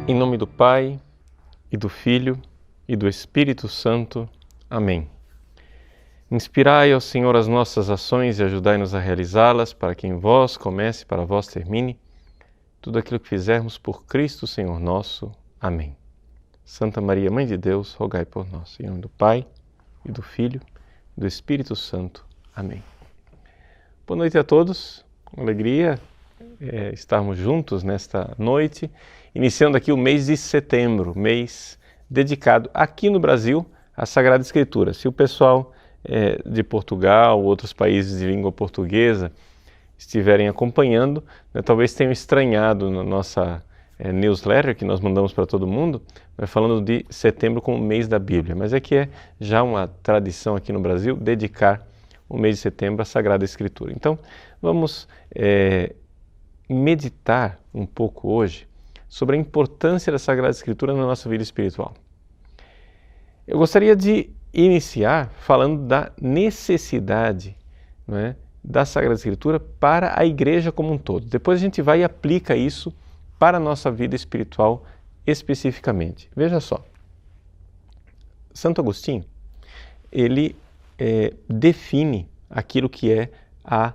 Em nome do Pai, e do Filho, e do Espírito Santo. Amém. Inspirai, ó Senhor, as nossas ações e ajudai-nos a realizá-las, para que em vós comece e para vós termine tudo aquilo que fizermos por Cristo, Senhor nosso. Amém. Santa Maria, Mãe de Deus, rogai por nós. Em nome do Pai, e do Filho, e do Espírito Santo. Amém. Boa noite a todos. Uma alegria estarmos juntos nesta noite, iniciando aqui o mês de setembro, mês dedicado aqui no Brasil à Sagrada Escritura. Se o pessoal de Portugal, outros países de língua portuguesa estiverem acompanhando, talvez tenham estranhado na nossa newsletter que nós mandamos para todo mundo, falando de setembro como mês da Bíblia, mas é que é já uma tradição aqui no Brasil dedicar o mês de setembro à Sagrada Escritura. Então, vamos meditar um pouco hoje sobre a importância da Sagrada Escritura na nossa vida espiritual. Eu gostaria de iniciar falando da necessidade, da Sagrada Escritura para a Igreja como um todo. Depois a gente vai e aplica isso para a nossa vida espiritual especificamente. Veja só, Santo Agostinho, ele define aquilo que é a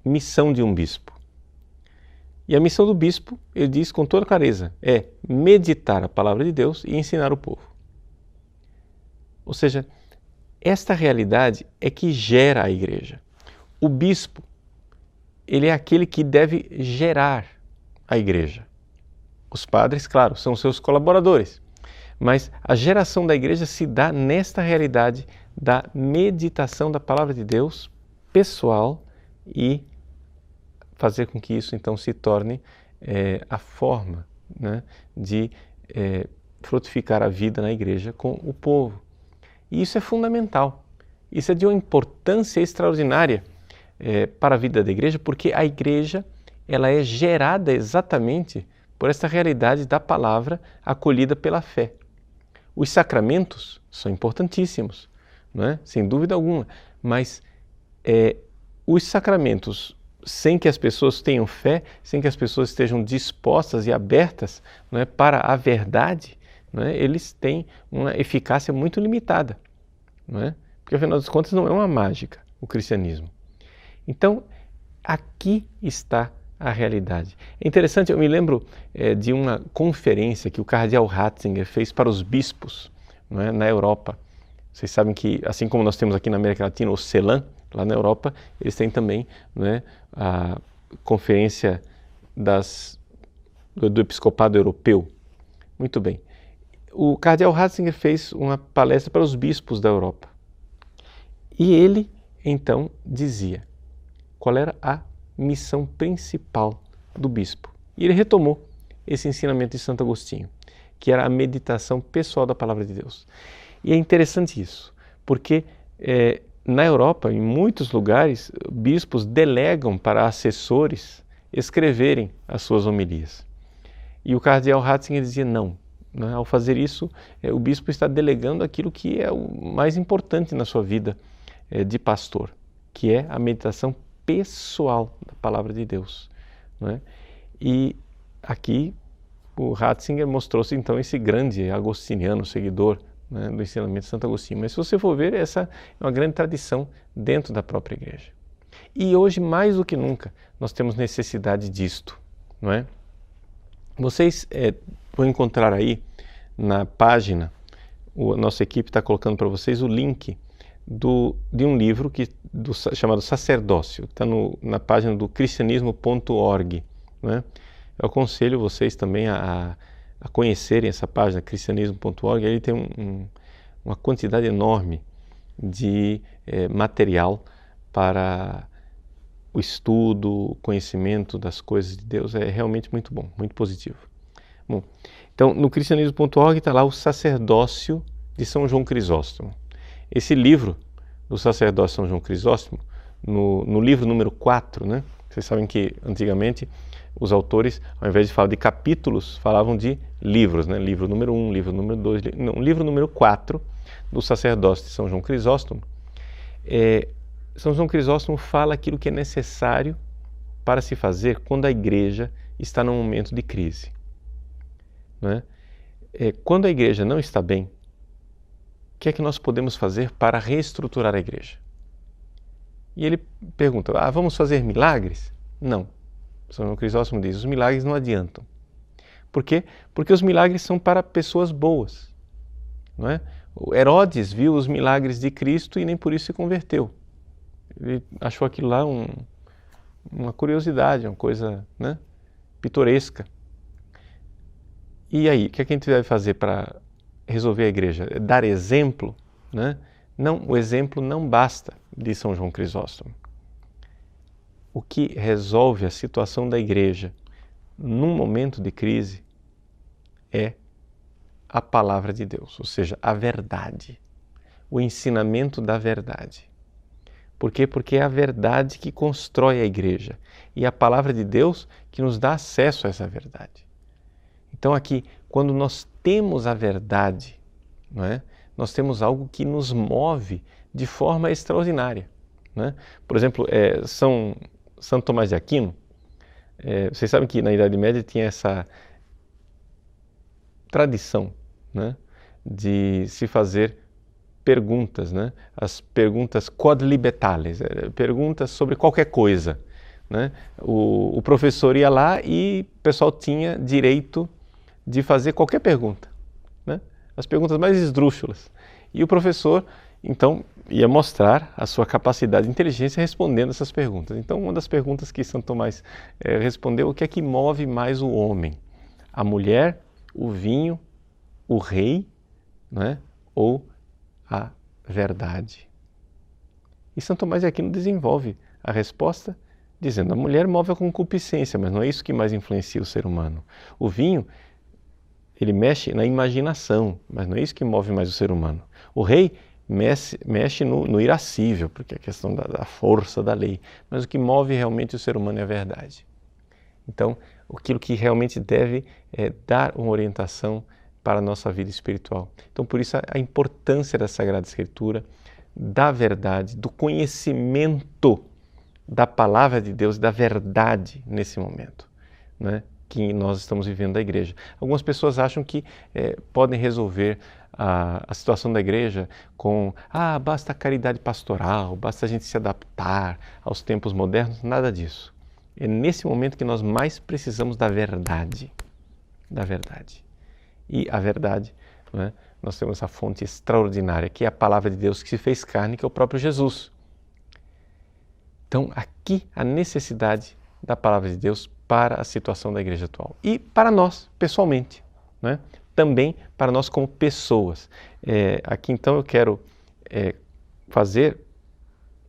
missão de um bispo. E a missão do bispo, ele diz com toda clareza, é meditar a palavra de Deus e ensinar o povo. Ou seja, esta realidade é que gera a igreja. O bispo, ele é aquele que deve gerar a igreja. Os padres, claro, são seus colaboradores, mas a geração da igreja se dá nesta realidade da meditação da palavra de Deus pessoal e fazer com que isso então se torne a forma de frutificar a vida na igreja com o povo. E isso é fundamental, isso é de uma importância extraordinária para a vida da igreja, porque a igreja ela é gerada exatamente por essa realidade da palavra acolhida pela fé. Os sacramentos são importantíssimos, sem dúvida alguma, mas os sacramentos, sem que as pessoas tenham fé, sem que as pessoas estejam dispostas e abertas para a verdade, eles têm uma eficácia muito limitada, porque afinal das contas não é uma mágica o cristianismo. Então, aqui está a realidade. É interessante, eu me lembro de uma conferência que o cardeal Ratzinger fez para os bispos na Europa. Vocês sabem que, assim como nós temos aqui na América Latina o CELAM, lá na Europa, eles têm também a conferência do episcopado europeu. Muito bem. O cardeal Ratzinger fez uma palestra para os bispos da Europa. E ele, então, dizia qual era a missão principal do bispo. E ele retomou esse ensinamento de Santo Agostinho, que era a meditação pessoal da palavra de Deus. E é interessante isso, porque na Europa, em muitos lugares, bispos delegam para assessores escreverem as suas homilias. E o cardeal Ratzinger dizia não. Ao fazer isso, o bispo está delegando aquilo que é o mais importante na sua vida de pastor, que é a meditação pessoal da palavra de Deus. E aqui o Ratzinger mostrou-se então esse grande agostiniano, seguidor do ensinamento de Santo Agostinho. Mas se você for ver, essa é uma grande tradição dentro da própria igreja. E hoje, mais do que nunca, nós temos necessidade disto, Vocês vão encontrar aí na página, a nossa equipe está colocando para vocês o link de um livro chamado Sacerdócio, que está na página do cristianismo.org. Eu aconselho vocês também a conhecerem essa página, cristianismo.org. Ele tem uma quantidade enorme de material para o estudo, o conhecimento das coisas de Deus. É realmente muito bom, muito positivo. Bom, então, no cristianismo.org está lá o Sacerdócio de São João Crisóstomo. Esse livro do Sacerdócio de São João Crisóstomo, no livro número 4, vocês sabem que antigamente os autores, ao invés de falar de capítulos, falavam de livros, livro número 1, livro número 2, livro número 4 do Sacerdócio de São João Crisóstomo. São João Crisóstomo fala aquilo que é necessário para se fazer quando a igreja está num momento de crise. né? Quando a igreja não está bem, o que é que nós podemos fazer para reestruturar a igreja? E ele pergunta, vamos fazer milagres? Não. São João Crisóstomo diz, os milagres não adiantam. Por quê? Porque os milagres são para pessoas boas, não é? O Herodes viu os milagres de Cristo e nem por isso se converteu. Ele achou aquilo lá uma curiosidade, uma coisa, né, pitoresca. E aí, o que a gente deve fazer para resolver a igreja? Dar exemplo, né? Não, o exemplo não basta, diz São João Crisóstomo. O que resolve a situação da igreja num momento de crise é a palavra de Deus, ou seja, a verdade, o ensinamento da verdade. Por quê? Porque é a verdade que constrói a igreja e a palavra de Deus que nos dá acesso a essa verdade. Então aqui, quando nós temos a verdade, não é? Nós temos algo que nos move de forma extraordinária, não é? Por exemplo, Santo Tomás de Aquino, vocês sabem que na Idade Média tinha essa tradição, né, de se fazer perguntas, né, as perguntas quod libetales, perguntas sobre qualquer coisa, né? O professor ia lá e o pessoal tinha direito de fazer qualquer pergunta, né? As perguntas mais esdrúxulas. E o professor, então, ia mostrar a sua capacidade de inteligência respondendo essas perguntas. Então, uma das perguntas que Santo Tomás respondeu, o que é que move mais o homem? A mulher, o vinho, o rei, né? Ou a verdade? E Santo Tomás de Aquino desenvolve a resposta dizendo, a mulher move a concupiscência, mas não é isso que mais influencia o ser humano. O vinho, ele mexe na imaginação, mas não é isso que move mais o ser humano. O rei mexe no irascível, porque é a questão da força da lei, mas o que move realmente o ser humano é a verdade. Então, aquilo que realmente deve dar uma orientação para a nossa vida espiritual. Então, por isso a importância da Sagrada Escritura, da verdade, do conhecimento da Palavra de Deus, da verdade nesse momento, né, que nós estamos vivendo da igreja. Algumas pessoas acham que podem resolver a situação da igreja com basta a caridade pastoral, basta a gente se adaptar aos tempos modernos, nada disso. É nesse momento que nós mais precisamos da verdade, da verdade. E a verdade, né, nós temos essa fonte extraordinária, que é a Palavra de Deus que se fez carne, que é o próprio Jesus. Então, aqui a necessidade da Palavra de Deus para a situação da igreja atual. E para nós, pessoalmente, né? Também para nós como pessoas. Aqui então eu quero fazer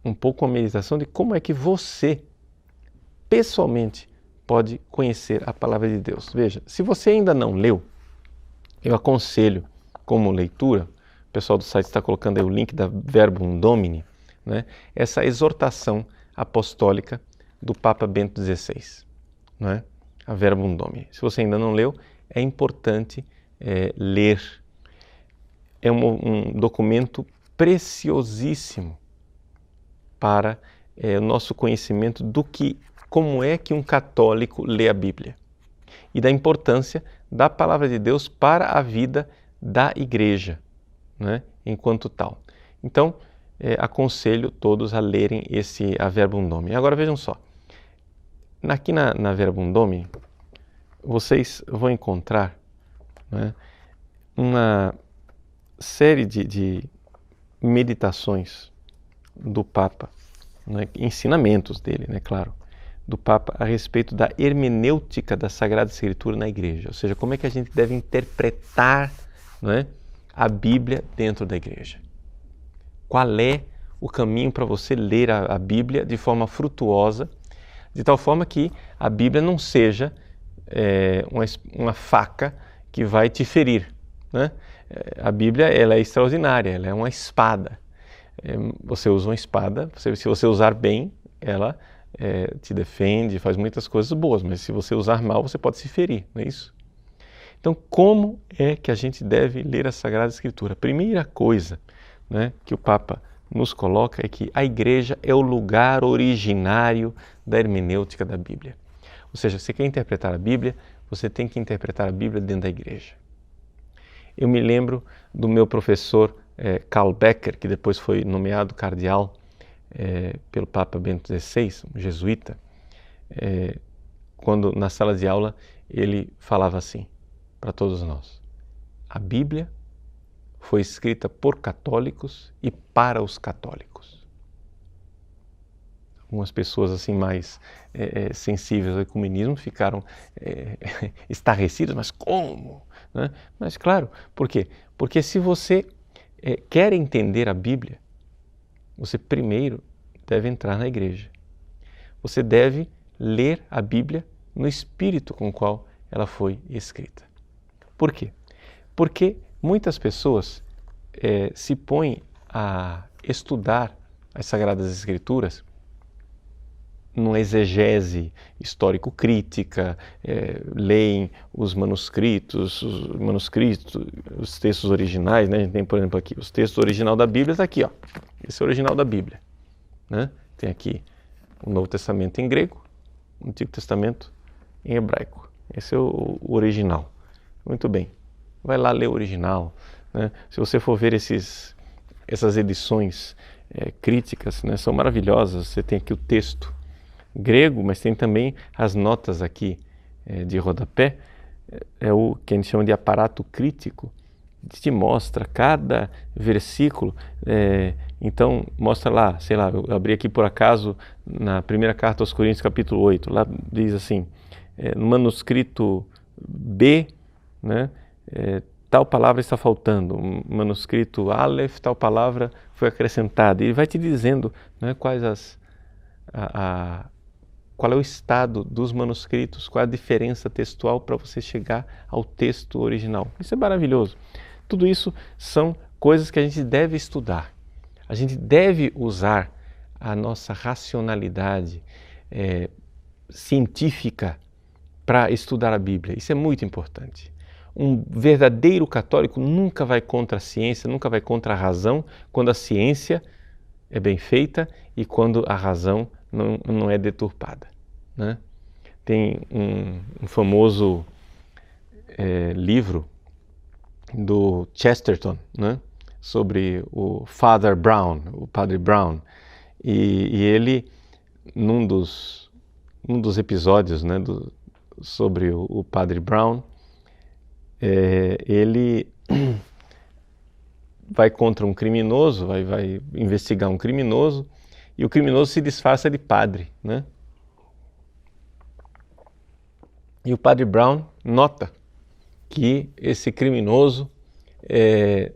um pouco uma meditação de como é que você, pessoalmente, pode conhecer a Palavra de Deus. Veja, se você ainda não leu, eu aconselho como leitura, o pessoal do site está colocando aí o link da Verbum Domini, né? Essa exortação apostólica do Papa Bento XVI, não é? A Verbum Domini. Se você ainda não leu, é importante ler. É um documento preciosíssimo para o nosso conhecimento como é que um católico lê a Bíblia e da importância da Palavra de Deus para a vida da igreja, né, enquanto tal. Então, aconselho todos a lerem a Verbum Domini. Agora vejam só, aqui na Verbum Domini, vocês vão encontrar, né, uma série de meditações do Papa, né, ensinamentos dele, né, claro, do Papa a respeito da hermenêutica da Sagrada Escritura na igreja, ou seja, como é que a gente deve interpretar, né, a Bíblia dentro da igreja. Qual é o caminho para você ler a Bíblia de forma frutuosa, de tal forma que a Bíblia não seja uma faca que vai te ferir, né? A Bíblia, ela é extraordinária, ela é uma espada. Você usa uma espada, se você usar bem, ela te defende, faz muitas coisas boas, mas se você usar mal, você pode se ferir, não é isso? Então, como é que a gente deve ler a Sagrada Escritura? A primeira coisa, né, que o Papa nos coloca é que a igreja é o lugar originário da hermenêutica da Bíblia. Ou seja, você quer interpretar a Bíblia, você tem que interpretar a Bíblia dentro da igreja. Eu me lembro do meu professor Karl Becker, que depois foi nomeado cardeal pelo Papa Bento XVI, um jesuíta, quando na sala de aula ele falava assim para todos nós: a Bíblia foi escrita por católicos e para os católicos. Algumas pessoas assim mais sensíveis ao ecumenismo ficaram estarrecidas, mas como? Né? Mas claro, por quê? Porque se você quer entender a Bíblia, você primeiro deve entrar na igreja. Você deve ler a Bíblia no espírito com o qual ela foi escrita. Por quê? Porque muitas pessoas se põem a estudar as Sagradas Escrituras numa exegese histórico-crítica, leem os manuscritos, os textos originais, né? A gente tem, por exemplo, aqui, os textos original da Bíblia está aqui, ó. Esse é o original da Bíblia, né? Tem aqui o Novo Testamento em grego, o Antigo Testamento em hebraico. Esse é o original. Muito bem. Vai lá ler o original, né? Se você for ver essas edições críticas, né, são maravilhosas. Você tem aqui o texto grego, mas tem também as notas aqui de rodapé, o que a gente chama de aparato crítico, que te mostra cada versículo. Então, mostra lá, sei lá, eu abri aqui por acaso na primeira carta aos Coríntios, capítulo 8, lá diz assim, no manuscrito B, né, tal palavra está faltando, manuscrito Aleph, tal palavra foi acrescentada. Ele vai te dizendo, né, qual é o estado dos manuscritos, qual é a diferença textual para você chegar ao texto original. Isso é maravilhoso. Tudo isso são coisas que a gente deve estudar. A gente deve usar a nossa racionalidade científica para estudar a Bíblia. Isso é muito importante. Um verdadeiro católico nunca vai contra a ciência, nunca vai contra a razão, quando a ciência é bem feita e quando a razão não é deturpada, né? Tem um famoso livro do Chesterton, né, sobre o Father Brown, o Padre Brown, e ele, num dos episódios, né, sobre o Padre Brown, ele vai contra um criminoso, vai investigar um criminoso, e o criminoso se disfarça de padre, né? E o Padre Brown nota que esse criminoso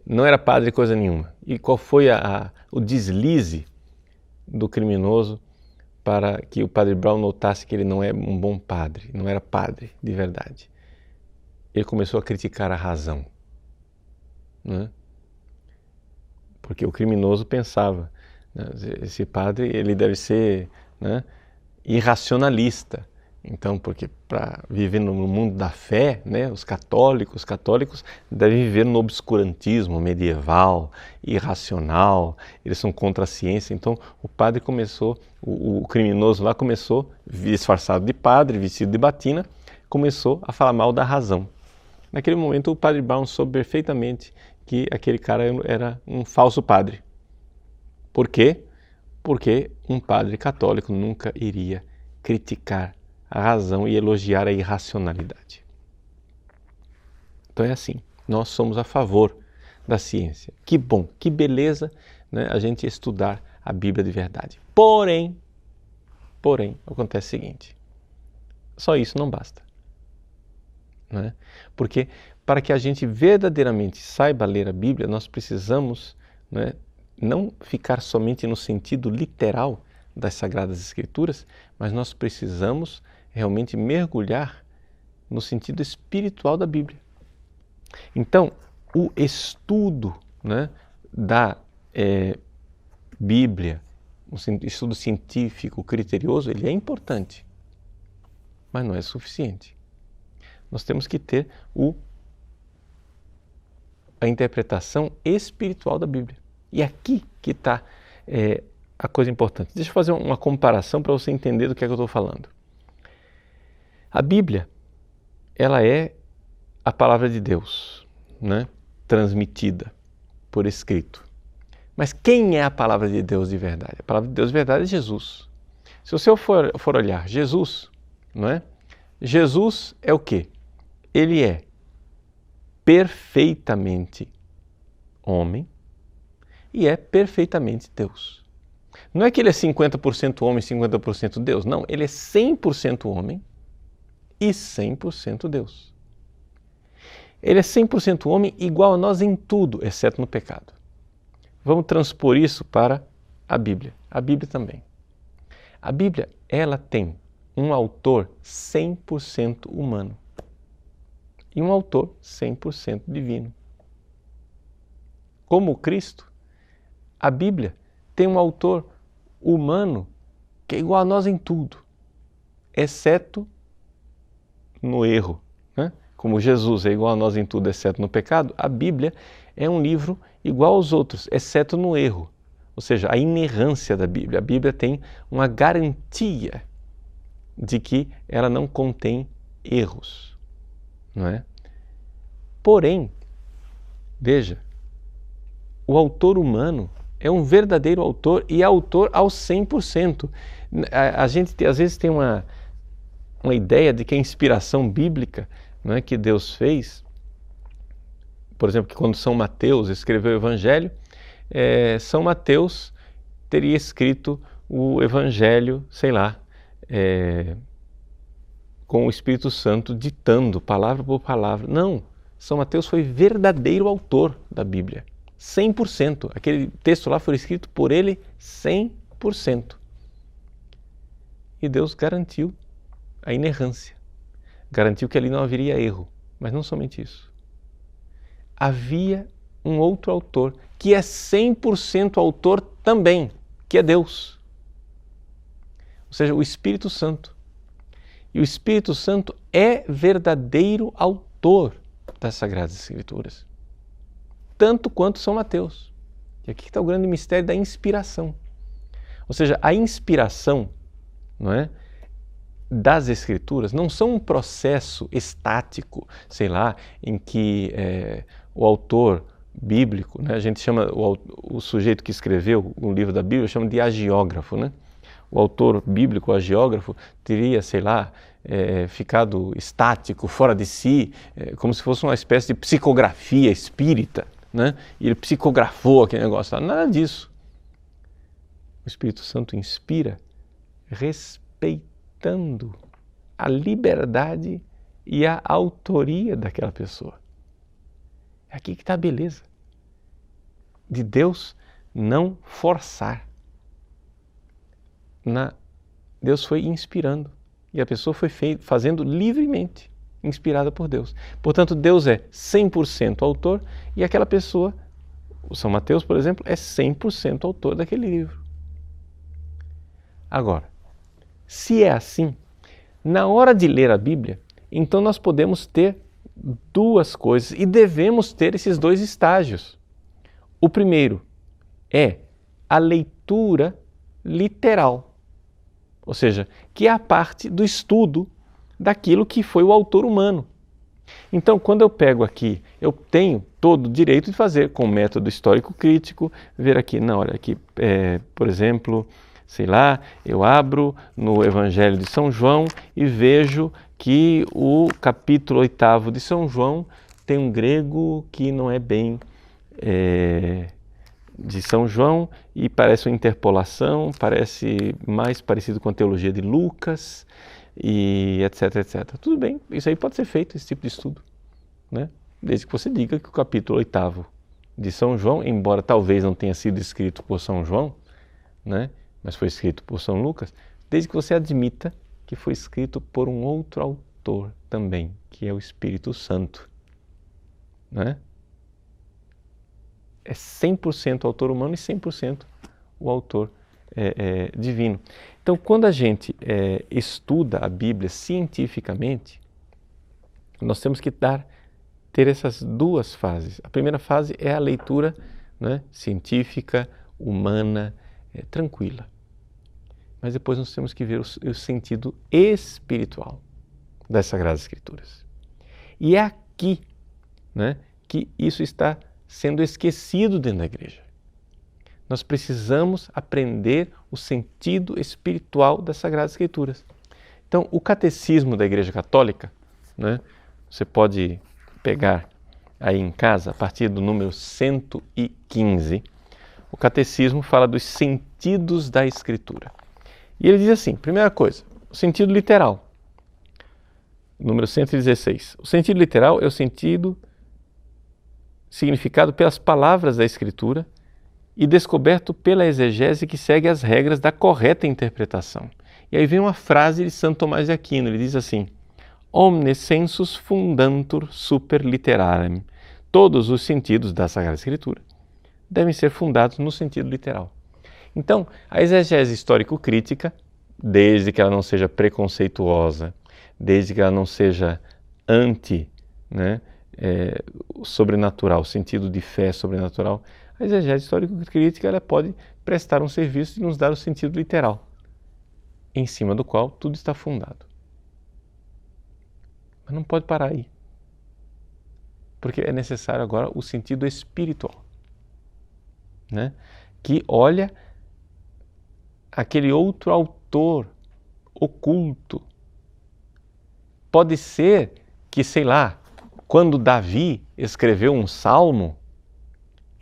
não era padre coisa nenhuma. E qual foi o deslize do criminoso para que o Padre Brown notasse que ele não é um bom padre, não era padre de verdade? Ele começou a criticar a razão, né? Porque o criminoso pensava, né, esse padre ele deve ser, né, irracionalista. Então, porque para viver no mundo da fé, né, os católicos devem viver no obscurantismo medieval, irracional, eles são contra a ciência. Então, o padre começou, o criminoso lá começou, disfarçado de padre, vestido de batina, começou a falar mal da razão. Naquele momento, o Padre Brown soube perfeitamente que aquele cara era um falso padre. Por quê? Porque um padre católico nunca iria criticar a razão e elogiar a irracionalidade. Então é assim, nós somos a favor da ciência. Que bom, que beleza, né, a gente estudar a Bíblia de verdade. Porém, acontece o seguinte, só isso não basta. Né? Porque para que a gente verdadeiramente saiba ler a Bíblia, nós precisamos, né, não ficar somente no sentido literal das Sagradas Escrituras, mas nós precisamos realmente mergulhar no sentido espiritual da Bíblia. Então, o estudo, né, da Bíblia, um estudo científico, criterioso, ele é importante, mas não é suficiente. Nós temos que ter a interpretação espiritual da Bíblia. E aqui que está a coisa importante. Deixa eu fazer uma comparação para você entender do que é que eu estou falando. A Bíblia ela é a palavra de Deus, né? Transmitida por escrito. Mas quem é a palavra de Deus de verdade? A palavra de Deus de verdade é Jesus. Se você for olhar Jesus, não é? Jesus é o quê? Ele é perfeitamente homem e é perfeitamente Deus. Não é que ele é 50% homem e 50% Deus. Não, ele é 100% homem e 100% Deus. Ele é 100% homem igual a nós em tudo, exceto no pecado. Vamos transpor isso para a Bíblia. A Bíblia também. A Bíblia, ela tem um autor 100% humano e um autor 100% divino. Como Cristo, a Bíblia tem um autor humano que é igual a nós em tudo, exceto no erro, né? Como Jesus é igual a nós em tudo, exceto no pecado, a Bíblia é um livro igual aos outros, exceto no erro. Ou seja, a inerrância da Bíblia. A Bíblia tem uma garantia de que ela não contém erros, não é? Porém, veja, o autor humano é um verdadeiro autor e é autor ao 100%. A gente às vezes tem uma ideia de que a inspiração bíblica, não é, que Deus fez, por exemplo, que quando São Mateus escreveu o Evangelho, São Mateus teria escrito o Evangelho, sei lá, com o Espírito Santo ditando palavra por palavra. Não, São Mateus foi verdadeiro autor da Bíblia, 100%. Aquele texto lá foi escrito por ele 100%. E Deus garantiu a inerrância, garantiu que ali não haveria erro, mas não somente isso. Havia um outro autor que é 100% autor também, que é Deus. Ou seja, o Espírito Santo. E o Espírito Santo é verdadeiro autor das Sagradas Escrituras, tanto quanto São Mateus. E aqui está o grande mistério da inspiração. Ou seja, a inspiração, não é, das Escrituras não são um processo estático, sei lá, em que o autor bíblico, né, a gente chama o sujeito que escreveu um livro da Bíblia, chama de agiógrafo, né? O autor bíblico, o agiógrafo, teria, sei lá, ficado estático, fora de si, como se fosse uma espécie de psicografia espírita, né? E ele psicografou aquele negócio. Nada disso. O Espírito Santo inspira respeitando a liberdade e a autoria daquela pessoa. É aqui que está a beleza de Deus não forçar. Deus foi inspirando e a pessoa foi fazendo livremente, inspirada por Deus. Portanto, Deus é 100% autor e aquela pessoa, o São Mateus, por exemplo, é 100% autor daquele livro. Agora, se é assim, na hora de ler a Bíblia, então nós podemos ter duas coisas e devemos ter esses dois estágios. O primeiro é a leitura literal, ou seja, que é a parte do estudo daquilo que foi o autor humano. Então, quando eu pego aqui, eu tenho todo o direito de fazer com o método histórico-crítico, ver aqui, não, olha aqui, por exemplo, sei lá, eu abro no Evangelho de São João e vejo que o capítulo 8º de São João tem um grego que não é bem de São João e parece uma interpolação, parece mais parecido com a teologia de Lucas e etc, etc. Tudo bem, isso aí pode ser feito, esse tipo de estudo, né? Desde que você diga que o capítulo 8º de São João, embora talvez não tenha sido escrito por São João, né? Mas foi escrito por São Lucas, desde que você admita que foi escrito por um outro autor também, que é o Espírito Santo, né? É 100% autor humano e 100% o autor divino. Então, quando a gente estuda a Bíblia cientificamente, nós temos que ter essas duas fases. A primeira fase é a leitura, né, científica, humana, tranquila. Mas depois nós temos que ver o sentido espiritual das Sagradas Escrituras. E é aqui, né, que isso está sendo esquecido dentro da igreja. Nós precisamos aprender o sentido espiritual das Sagradas Escrituras. Então, o Catecismo da Igreja Católica, né, você pode pegar aí em casa, a partir do número 115, o Catecismo fala dos sentidos da Escritura. E ele diz assim, primeira coisa, o sentido literal. Número 116. O sentido literal é o sentido significado pelas palavras da Escritura e descoberto pela exegese que segue as regras da correta interpretação. E aí vem uma frase de Santo Tomás de Aquino, ele diz assim, Omne sensus fundantur super literarem. Todos os sentidos da Sagrada Escritura devem ser fundados no sentido literal. Então, a exegese histórico-crítica, desde que ela não seja preconceituosa, desde que ela não seja sobrenatural, sentido de fé sobrenatural, a exegese histórico-crítica ela pode prestar um serviço e nos dar o sentido literal, em cima do qual tudo está fundado. Mas não pode parar aí, porque é necessário agora o sentido espiritual, né? Que olha aquele outro autor oculto. Pode ser que, sei lá, quando Davi escreveu um salmo,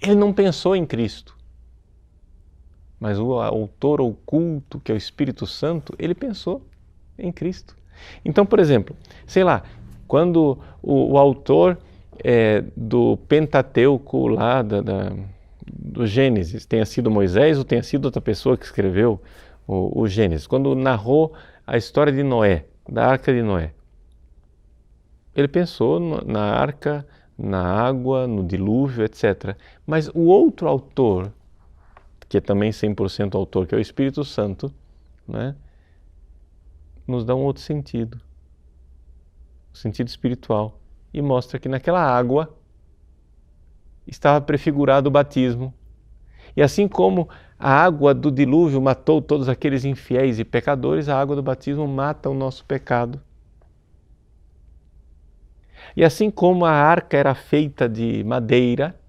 ele não pensou em Cristo. Mas o autor oculto, que é o Espírito Santo, ele pensou em Cristo. Então, por exemplo, sei lá, quando o autor do Pentateuco lá do Gênesis, tenha sido Moisés ou tenha sido outra pessoa que escreveu o Gênesis, quando narrou a história de Noé, da Arca de Noé, ele pensou na arca, na água, no dilúvio, etc. Mas o outro autor, que é também 100% autor, que é o Espírito Santo, né, nos dá um outro sentido, o sentido espiritual, e mostra que naquela água estava prefigurado o batismo. E assim como a água do dilúvio matou todos aqueles infiéis e pecadores, a água do batismo mata o nosso pecado. E assim como a arca era feita de madeira,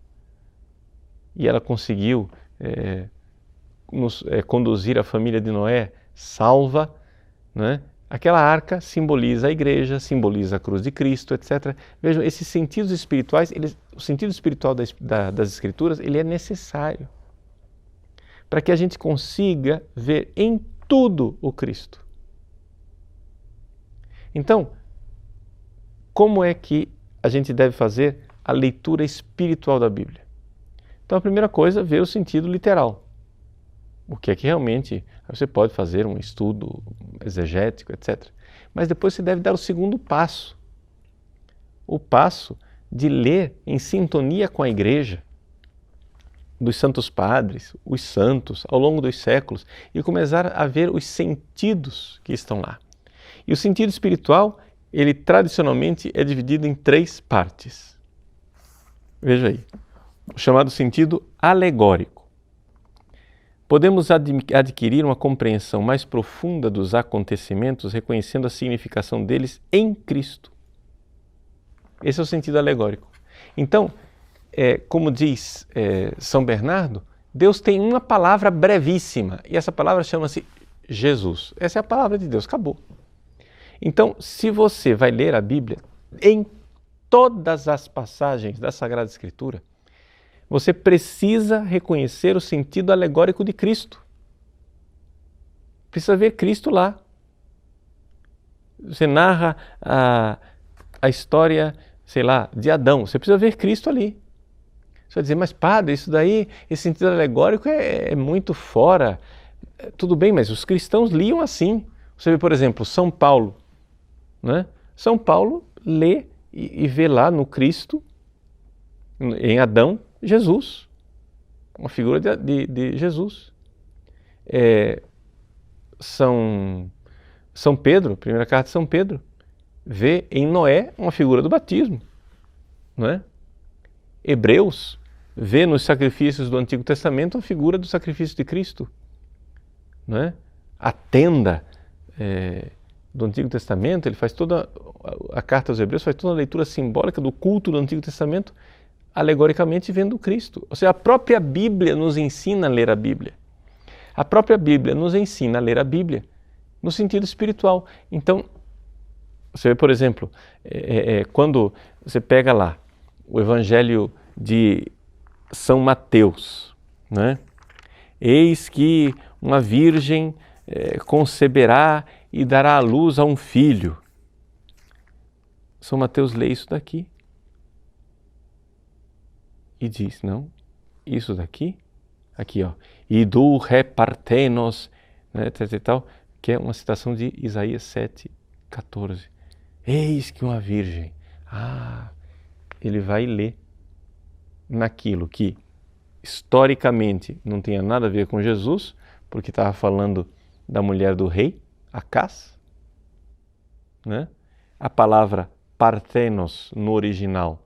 e ela conseguiu conduzir a família de Noé salva, né? Aquela arca simboliza a igreja, simboliza a cruz de Cristo, etc. Vejam, esses sentidos espirituais, o sentido espiritual das Escrituras, ele é necessário para que a gente consiga ver em tudo o Cristo. Então, como é que a gente deve fazer a leitura espiritual da Bíblia? Então, a primeira coisa, ver o sentido literal. O que é que realmente você pode fazer um estudo exegético, etc. Mas depois você deve dar o segundo passo. O passo de ler em sintonia com a igreja, dos santos padres, os santos, ao longo dos séculos, e começar a ver os sentidos que estão lá. E o sentido espiritual, ele tradicionalmente é dividido em 3 partes. Veja aí, o chamado sentido alegórico. Podemos adquirir uma compreensão mais profunda dos acontecimentos reconhecendo a significação deles em Cristo. Esse é o sentido alegórico. Então, como diz São Bernardo, Deus tem uma palavra brevíssima e essa palavra chama-se Jesus. Essa é a palavra de Deus, acabou. Então, se você vai ler a Bíblia, em todas as passagens da Sagrada Escritura, você precisa reconhecer o sentido alegórico de Cristo. Precisa ver Cristo lá. Você narra a história, sei lá, de Adão. Você precisa ver Cristo ali. Você vai dizer, mas padre, isso daí, esse sentido alegórico é muito fora. Tudo bem, mas os cristãos liam assim. Você vê, por exemplo, São Paulo. Né? São Paulo lê e vê lá no Cristo, em Adão, Jesus, uma figura de Jesus. São Pedro, primeira carta de São Pedro, vê em Noé uma figura do batismo. Não é? Hebreus vê nos sacrifícios do Antigo Testamento a figura do sacrifício de Cristo. Não é? A tenda do Antigo Testamento, ele faz toda a carta aos Hebreus, faz toda a leitura simbólica do culto do Antigo Testamento, alegoricamente vendo Cristo. Ou seja, a própria Bíblia nos ensina a ler a Bíblia. A própria Bíblia nos ensina a ler a Bíblia no sentido espiritual. Então, você vê, por exemplo, quando você pega lá o Evangelho de São Mateus, né? Eis que uma virgem conceberá e dará à luz a um filho. São Mateus lê isso daqui e diz, não, isso daqui, aqui ó, idu repartenos, né, tal, que é uma citação de Isaías 7:14. Eis que uma virgem, ele vai ler naquilo que historicamente não tinha nada a ver com Jesus, porque estava falando da mulher do rei, Acás, né? A palavra parthenos no original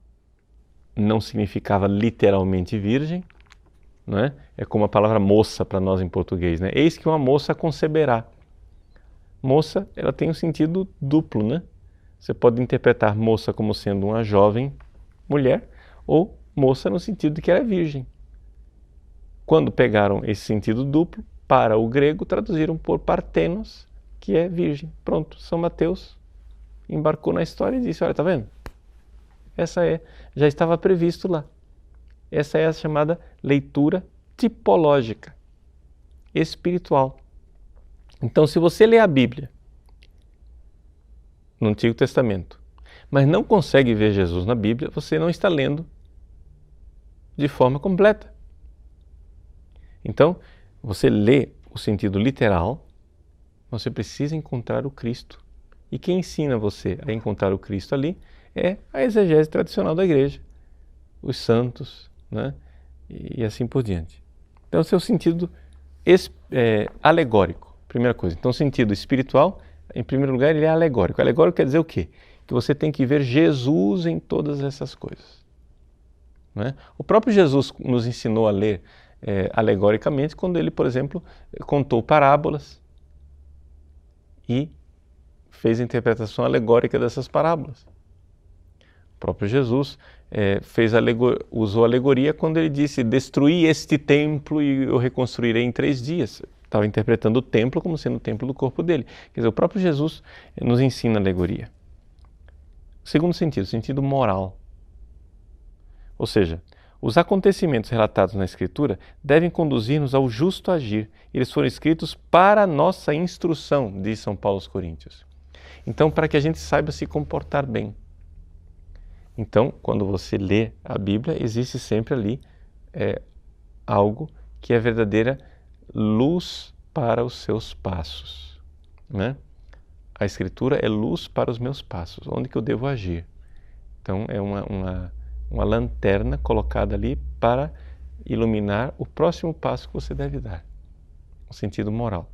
não significava literalmente virgem, né? É como a palavra moça para nós em português, né? Eis que uma moça conceberá. Moça, ela tem um sentido duplo, né? Você pode interpretar moça como sendo uma jovem mulher ou moça no sentido de que ela é virgem. Quando pegaram esse sentido duplo, para o grego traduziram por parthenos, que é virgem. Pronto, São Mateus embarcou na história e disse, olha, tá vendo? Já estava previsto lá. Essa é a chamada leitura tipológica, espiritual. Então, se você lê a Bíblia no Antigo Testamento, mas não consegue ver Jesus na Bíblia, você não está lendo de forma completa. Então, você lê o sentido literal, você precisa encontrar o Cristo. E quem ensina você a encontrar o Cristo ali é a exegese tradicional da igreja, os santos, né? E assim por diante. Então, o seu sentido alegórico, primeira coisa. Então, o sentido espiritual, em primeiro lugar, ele é alegórico. Alegórico quer dizer o quê? Que você tem que ver Jesus em todas essas coisas. Né? O próprio Jesus nos ensinou a ler alegoricamente quando ele, por exemplo, contou parábolas e fez a interpretação alegórica dessas parábolas. O próprio Jesus usou alegoria quando ele disse, destruí este templo e eu reconstruirei em 3 dias. Estava interpretando o templo como sendo o templo do corpo dele. Quer dizer, o próprio Jesus nos ensina alegoria. Segundo sentido, sentido moral. Ou seja, os acontecimentos relatados na Escritura devem conduzir-nos ao justo agir. Eles foram escritos para a nossa instrução, diz São Paulo aos Coríntios. Então, para que a gente saiba se comportar bem. Então, quando você lê a Bíblia, existe sempre ali algo que é verdadeira luz para os seus passos. Né? A Escritura é luz para os meus passos, onde que eu devo agir. Então, é uma lanterna colocada ali para iluminar o próximo passo que você deve dar, o sentido moral.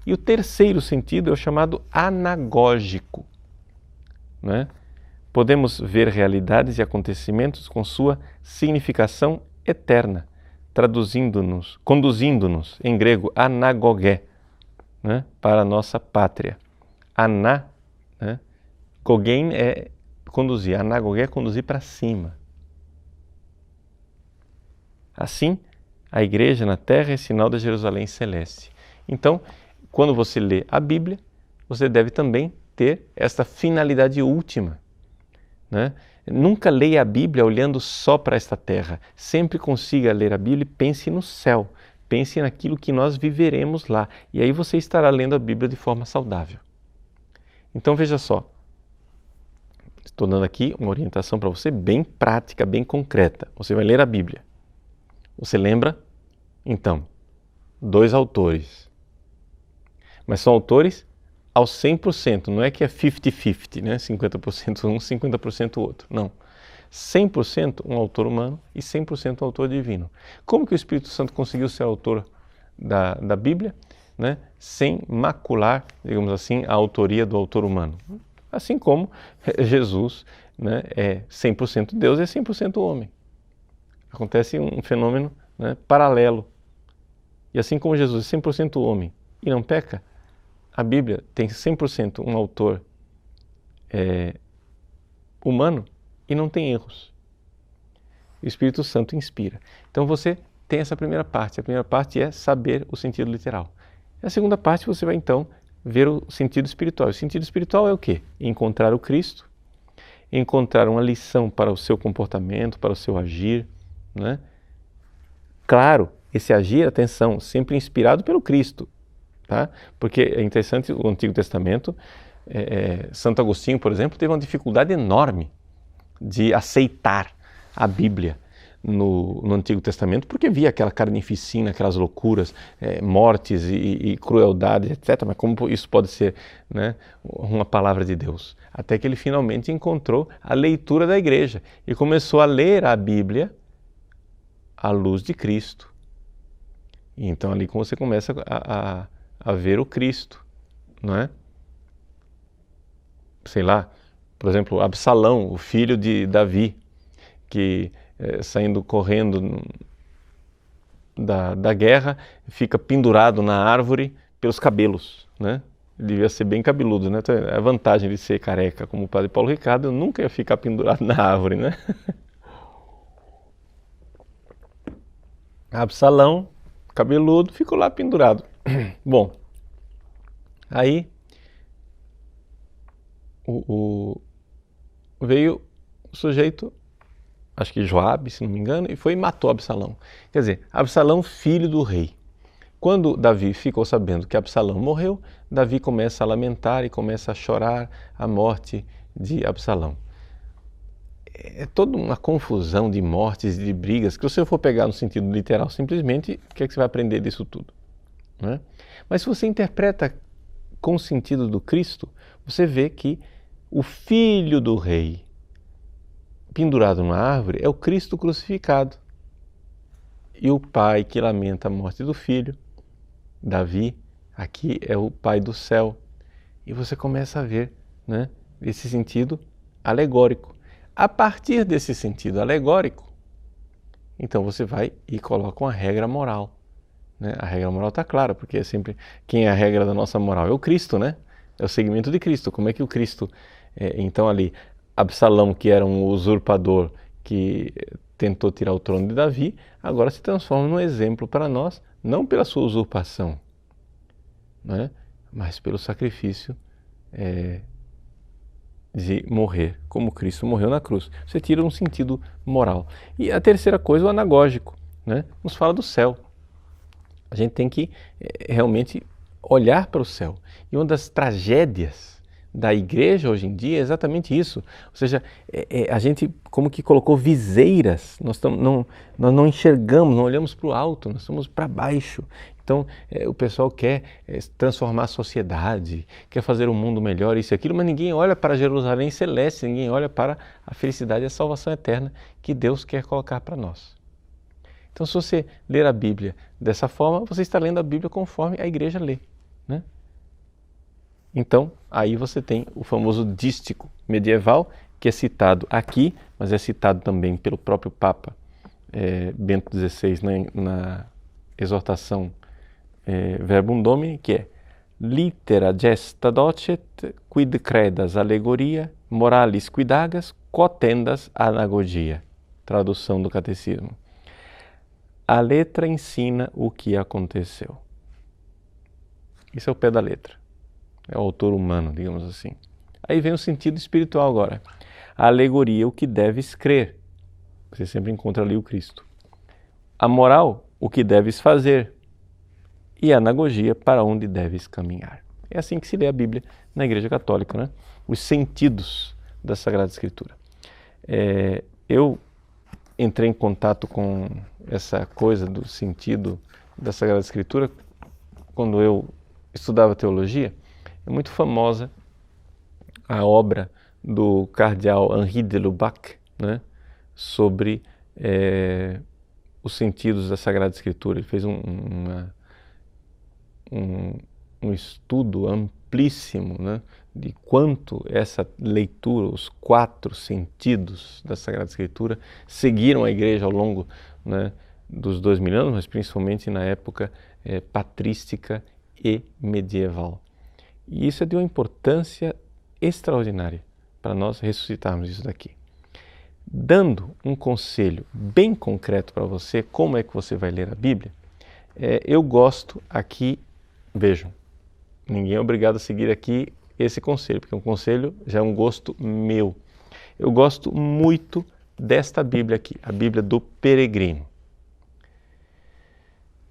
E o terceiro sentido é o chamado anagógico. Né? Podemos ver realidades e acontecimentos com sua significação eterna, conduzindo-nos, em grego, anagogé, né? Para a nossa pátria. Né? Gogen é conduzir, anagogé é conduzir para cima. Assim, a igreja na terra é sinal da Jerusalém celeste. Então, quando você lê a Bíblia, você deve também ter esta finalidade última. Né? Nunca leia a Bíblia olhando só para esta terra. Sempre consiga ler a Bíblia e pense no céu. Pense naquilo que nós viveremos lá. E aí você estará lendo a Bíblia de forma saudável. Então veja só. Estou dando aqui uma orientação para você bem prática, bem concreta. Você vai ler a Bíblia. Você lembra? Então, 2 autores. Mas são autores ao 100%, não é que é 50-50, né? 50% um, 50% o outro. Não. 100% um autor humano e 100% um autor divino. Como que o Espírito Santo conseguiu ser autor da Bíblia, né? Sem macular, digamos assim, a autoria do autor humano? Assim como Jesus, né, é 100% Deus e é 100% homem. Acontece um fenômeno, né, paralelo. E assim como Jesus é 100% homem e não peca, a Bíblia tem 100% um autor humano e não tem erros. O Espírito Santo inspira. Então você tem essa primeira parte. A primeira parte é saber o sentido literal. A segunda parte você vai então ver o sentido espiritual. O sentido espiritual é o quê? Encontrar o Cristo, encontrar uma lição para o seu comportamento, para o seu agir, né? Claro, esse agir, atenção, sempre inspirado pelo Cristo, tá? Porque é interessante, o Antigo Testamento, Santo Agostinho, por exemplo, teve uma dificuldade enorme de aceitar a Bíblia no Antigo Testamento, porque via aquela carnificina, aquelas loucuras, mortes e crueldade, etc. Mas como isso pode ser, né, uma palavra de Deus? Até que ele finalmente encontrou a leitura da igreja e começou a ler a Bíblia à luz de Cristo. E então ali você começa a ver o Cristo, não é? Sei lá, por exemplo, Absalão, o filho de Davi, que saindo correndo da guerra, fica pendurado na árvore pelos cabelos, né? Ele devia ser bem cabeludo, né? Então, a vantagem de ser careca como o padre Paulo Ricardo, eu nunca ia ficar pendurado na árvore, né? Absalão, cabeludo, ficou lá pendurado. Bom, aí veio o sujeito, acho que Joabe, se não me engano, e foi e matou Absalão. Quer dizer, Absalão, filho do rei. Quando Davi ficou sabendo que Absalão morreu, Davi começa a lamentar e começa a chorar a morte de Absalão. É toda uma confusão de mortes e de brigas, que se eu for pegar no sentido literal, simplesmente, o que é que você vai aprender disso tudo? Né? Mas se você interpreta com o sentido do Cristo, você vê que o filho do rei, pendurado numa árvore, é o Cristo crucificado. E o pai que lamenta a morte do filho, Davi, aqui é o pai do céu. E você começa a ver, né, esse sentido alegórico. A partir desse sentido alegórico, então você vai e coloca uma regra moral. Né? A regra moral está clara, porque é sempre quem é a regra da nossa moral é o Cristo, né? É o seguimento de Cristo. Como é que o Cristo, então ali, Absalão, que era um usurpador que tentou tirar o trono de Davi, agora se transforma num exemplo para nós, não pela sua usurpação, né? Mas pelo sacrifício de morrer, como Cristo morreu na cruz. Você tira um sentido moral. E a terceira coisa, o anagógico, né? Nos fala do céu. A gente tem que realmente olhar para o céu. E uma das tragédias da igreja hoje em dia é exatamente isso. Ou seja, a gente como que colocou viseiras, nós não enxergamos, não olhamos para o alto, nós estamos para baixo. Então, o pessoal quer transformar a sociedade, quer fazer um mundo melhor, isso e aquilo, mas ninguém olha para Jerusalém celeste, ninguém olha para a felicidade e a salvação eterna que Deus quer colocar para nós. Então, se você ler a Bíblia dessa forma, você está lendo a Bíblia conforme a igreja lê, né? Então, aí você tem o famoso dístico medieval, que é citado aqui, mas é citado também pelo próprio Papa Bento XVI na exortação Verbum Domini, que é litera gesta docet, quid credas alegoria, moralis quidagas, quotendas anagogia. Tradução do catecismo. A letra ensina o que aconteceu. Isso é o pé da letra. É o autor humano, digamos assim. Aí vem o sentido espiritual agora. A alegoria, o que deves crer. Você sempre encontra ali o Cristo. A moral, o que deves fazer. E a anagogia, para onde deves caminhar. É assim que se lê a Bíblia na Igreja Católica, né? Os sentidos da Sagrada Escritura. Eu entrei em contato com essa coisa do sentido da Sagrada Escritura quando eu estudava teologia. É muito famosa a obra do cardeal Henri de Lubac, né, sobre os sentidos da Sagrada Escritura. Ele fez um estudo amplíssimo, né, de quanto essa leitura, os 4 sentidos da Sagrada Escritura, seguiram a Igreja ao longo, né, dos 2000 anos, mas principalmente na época patrística e medieval. E isso é de uma importância extraordinária para nós ressuscitarmos isso daqui. Dando um conselho bem concreto para você, como é que você vai ler a Bíblia, eu gosto aqui, vejam, ninguém é obrigado a seguir aqui esse conselho, porque um conselho já é um gosto meu. Eu gosto muito desta Bíblia aqui, a Bíblia do Peregrino.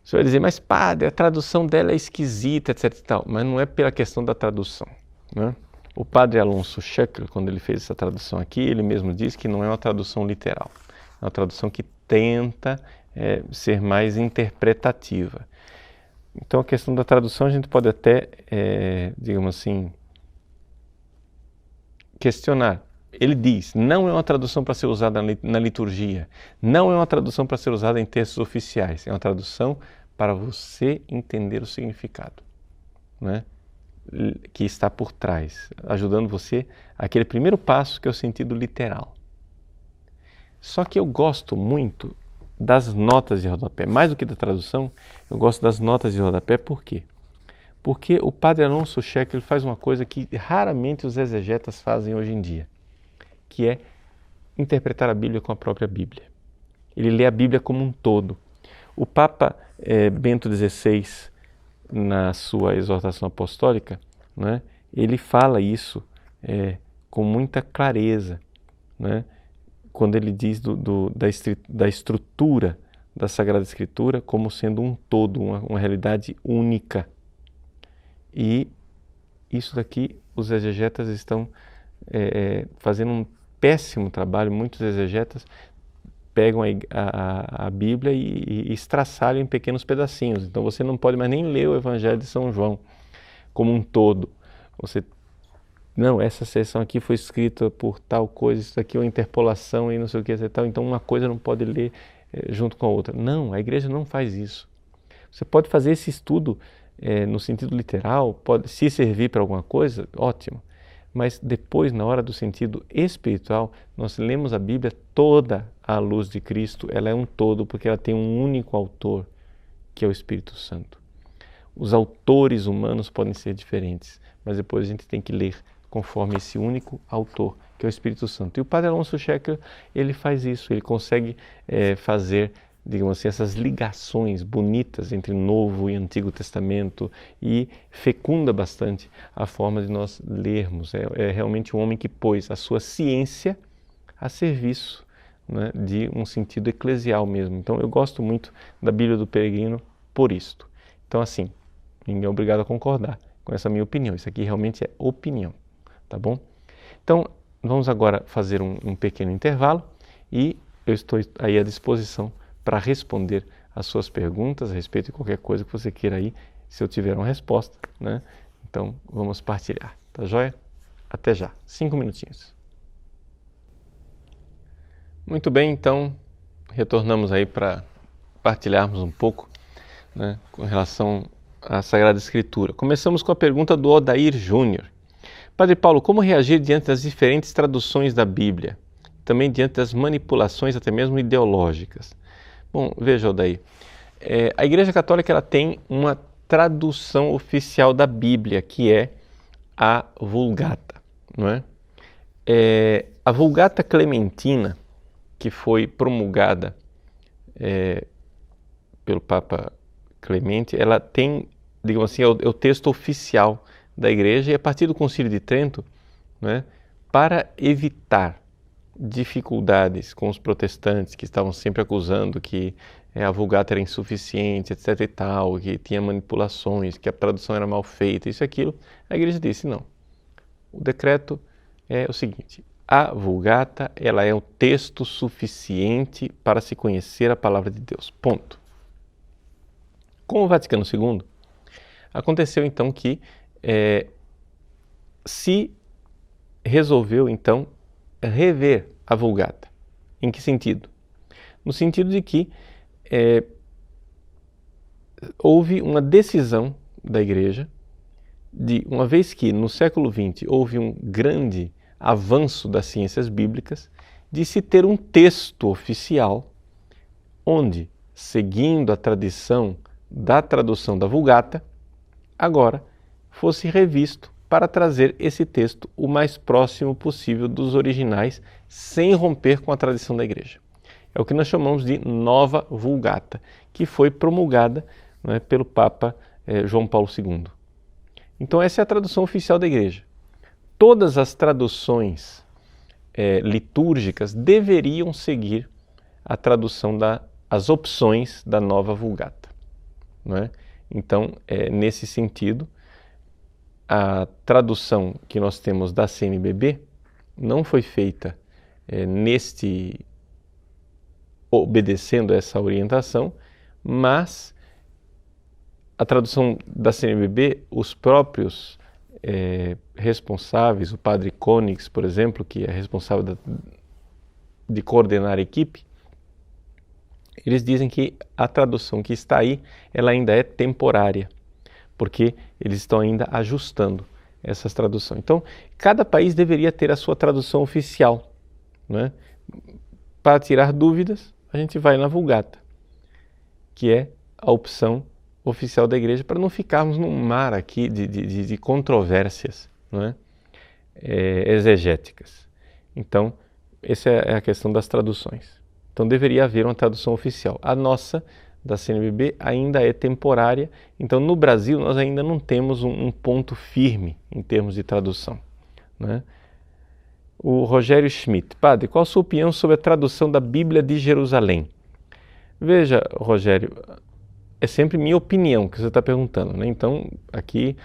Você vai dizer, mas padre, a tradução dela é esquisita, etc e tal, mas não é pela questão da tradução, né? O padre Alonso Schöckl, quando ele fez essa tradução aqui, ele mesmo diz que não é uma tradução literal, é uma tradução que tenta ser mais interpretativa. Então a questão da tradução a gente pode até, digamos assim, questionar. Ele diz, não é uma tradução para ser usada na liturgia, não é uma tradução para ser usada em textos oficiais, é uma tradução para você entender o significado, né, que está por trás, ajudando você aquele primeiro passo que é o sentido literal. Só que eu gosto muito das notas de rodapé, mais do que da tradução, eu gosto das notas de rodapé, por quê? Porque o padre Alonso Schöckl faz uma coisa que raramente os exegetas fazem hoje em dia, que é interpretar a Bíblia com a própria Bíblia. Ele lê a Bíblia como um todo. O Papa Bento XVI, na sua exortação apostólica, né, ele fala isso com muita clareza, né, quando ele diz da estrutura da Sagrada Escritura como sendo um todo, uma realidade única. E isso daqui os exegetas estão fazendo um péssimo trabalho. Muitos exegetas pegam a Bíblia e estraçalham em pequenos pedacinhos. Então você não pode mais nem ler o Evangelho de São João como um todo. Não, essa seção aqui foi escrita por tal coisa, isso aqui é uma interpolação e não sei o que e tal, então uma coisa não pode ler junto com a outra. Não, a igreja não faz isso. Você pode fazer esse estudo no sentido literal, pode se servir para alguma coisa, ótimo. Mas depois, na hora do sentido espiritual, nós lemos a Bíblia toda à luz de Cristo, ela é um todo, porque ela tem um único autor, que é o Espírito Santo. Os autores humanos podem ser diferentes, mas depois a gente tem que ler conforme esse único autor, que é o Espírito Santo. E o padre Alonso Schöckl, ele faz isso, ele consegue fazer, digamos assim, essas ligações bonitas entre Novo e Antigo Testamento e fecunda bastante a forma de nós lermos. É realmente um homem que pôs a sua ciência a serviço, né, de um sentido eclesial mesmo. Então eu gosto muito da Bíblia do Peregrino por isto. Então assim, ninguém é obrigado a concordar com essa minha opinião. Isso aqui realmente é opinião, tá bom? Então vamos agora fazer um pequeno intervalo e eu estou aí à disposição para responder as suas perguntas a respeito de qualquer coisa que você queira aí, se eu tiver uma resposta, né? Então vamos partilhar, tá joia? Até já, 5 minutinhos. Muito bem, então retornamos aí para partilharmos um pouco, né, com relação à Sagrada Escritura. Começamos com a pergunta do Odair Júnior. Padre Paulo, como reagir diante das diferentes traduções da Bíblia? Também diante das manipulações até mesmo ideológicas? Bom, veja, Odair, a Igreja Católica ela tem uma tradução oficial da Bíblia, que é a Vulgata, não é? A Vulgata Clementina, que foi promulgada pelo Papa Clemente, ela tem, digamos assim, é o texto oficial da Igreja, e a partir do Concílio de Trento, né, para evitar dificuldades com os protestantes que estavam sempre acusando que a Vulgata era insuficiente, etc e tal, que tinha manipulações, que a tradução era mal feita, isso e aquilo, a Igreja disse não. O decreto é o seguinte: a Vulgata ela é o texto suficiente para se conhecer a palavra de Deus. Ponto. Com o Vaticano II, aconteceu então que se resolveu então rever a Vulgata. Em que sentido? No sentido de que houve uma decisão da Igreja de, uma vez que no século XX houve um grande avanço das ciências bíblicas, de se ter um texto oficial onde, seguindo a tradição da tradução da Vulgata, agora fosse revisto para trazer esse texto o mais próximo possível dos originais, sem romper com a tradição da Igreja. É o que nós chamamos de Nova Vulgata, que foi promulgada, né, pelo Papa João Paulo II. Então essa é a tradução oficial da Igreja. Todas as traduções litúrgicas deveriam seguir a tradução as opções da Nova Vulgata, não é? Então, nesse sentido, a tradução que nós temos da CNBB não foi feita obedecendo essa orientação, mas a tradução da CNBB, os próprios responsáveis, o padre Konix, por exemplo, que é responsável de coordenar a equipe, eles dizem que a tradução que está aí, ela ainda é temporária, porque eles estão ainda ajustando essas traduções. Então, cada país deveria ter a sua tradução oficial, né? Para tirar dúvidas, a gente vai na Vulgata, que é a opção oficial da Igreja, para não ficarmos num mar aqui de controvérsias, não é? Exegéticas. Então, essa é a questão das traduções. Então, deveria haver uma tradução oficial. A nossa, da CNBB, ainda é temporária. Então, no Brasil, nós ainda não temos um ponto firme em termos de tradução, né? O Rogério Schmidt. Padre, qual a sua opinião sobre a tradução da Bíblia de Jerusalém? Veja, Rogério, é sempre minha opinião que você está perguntando, né? Então, aqui,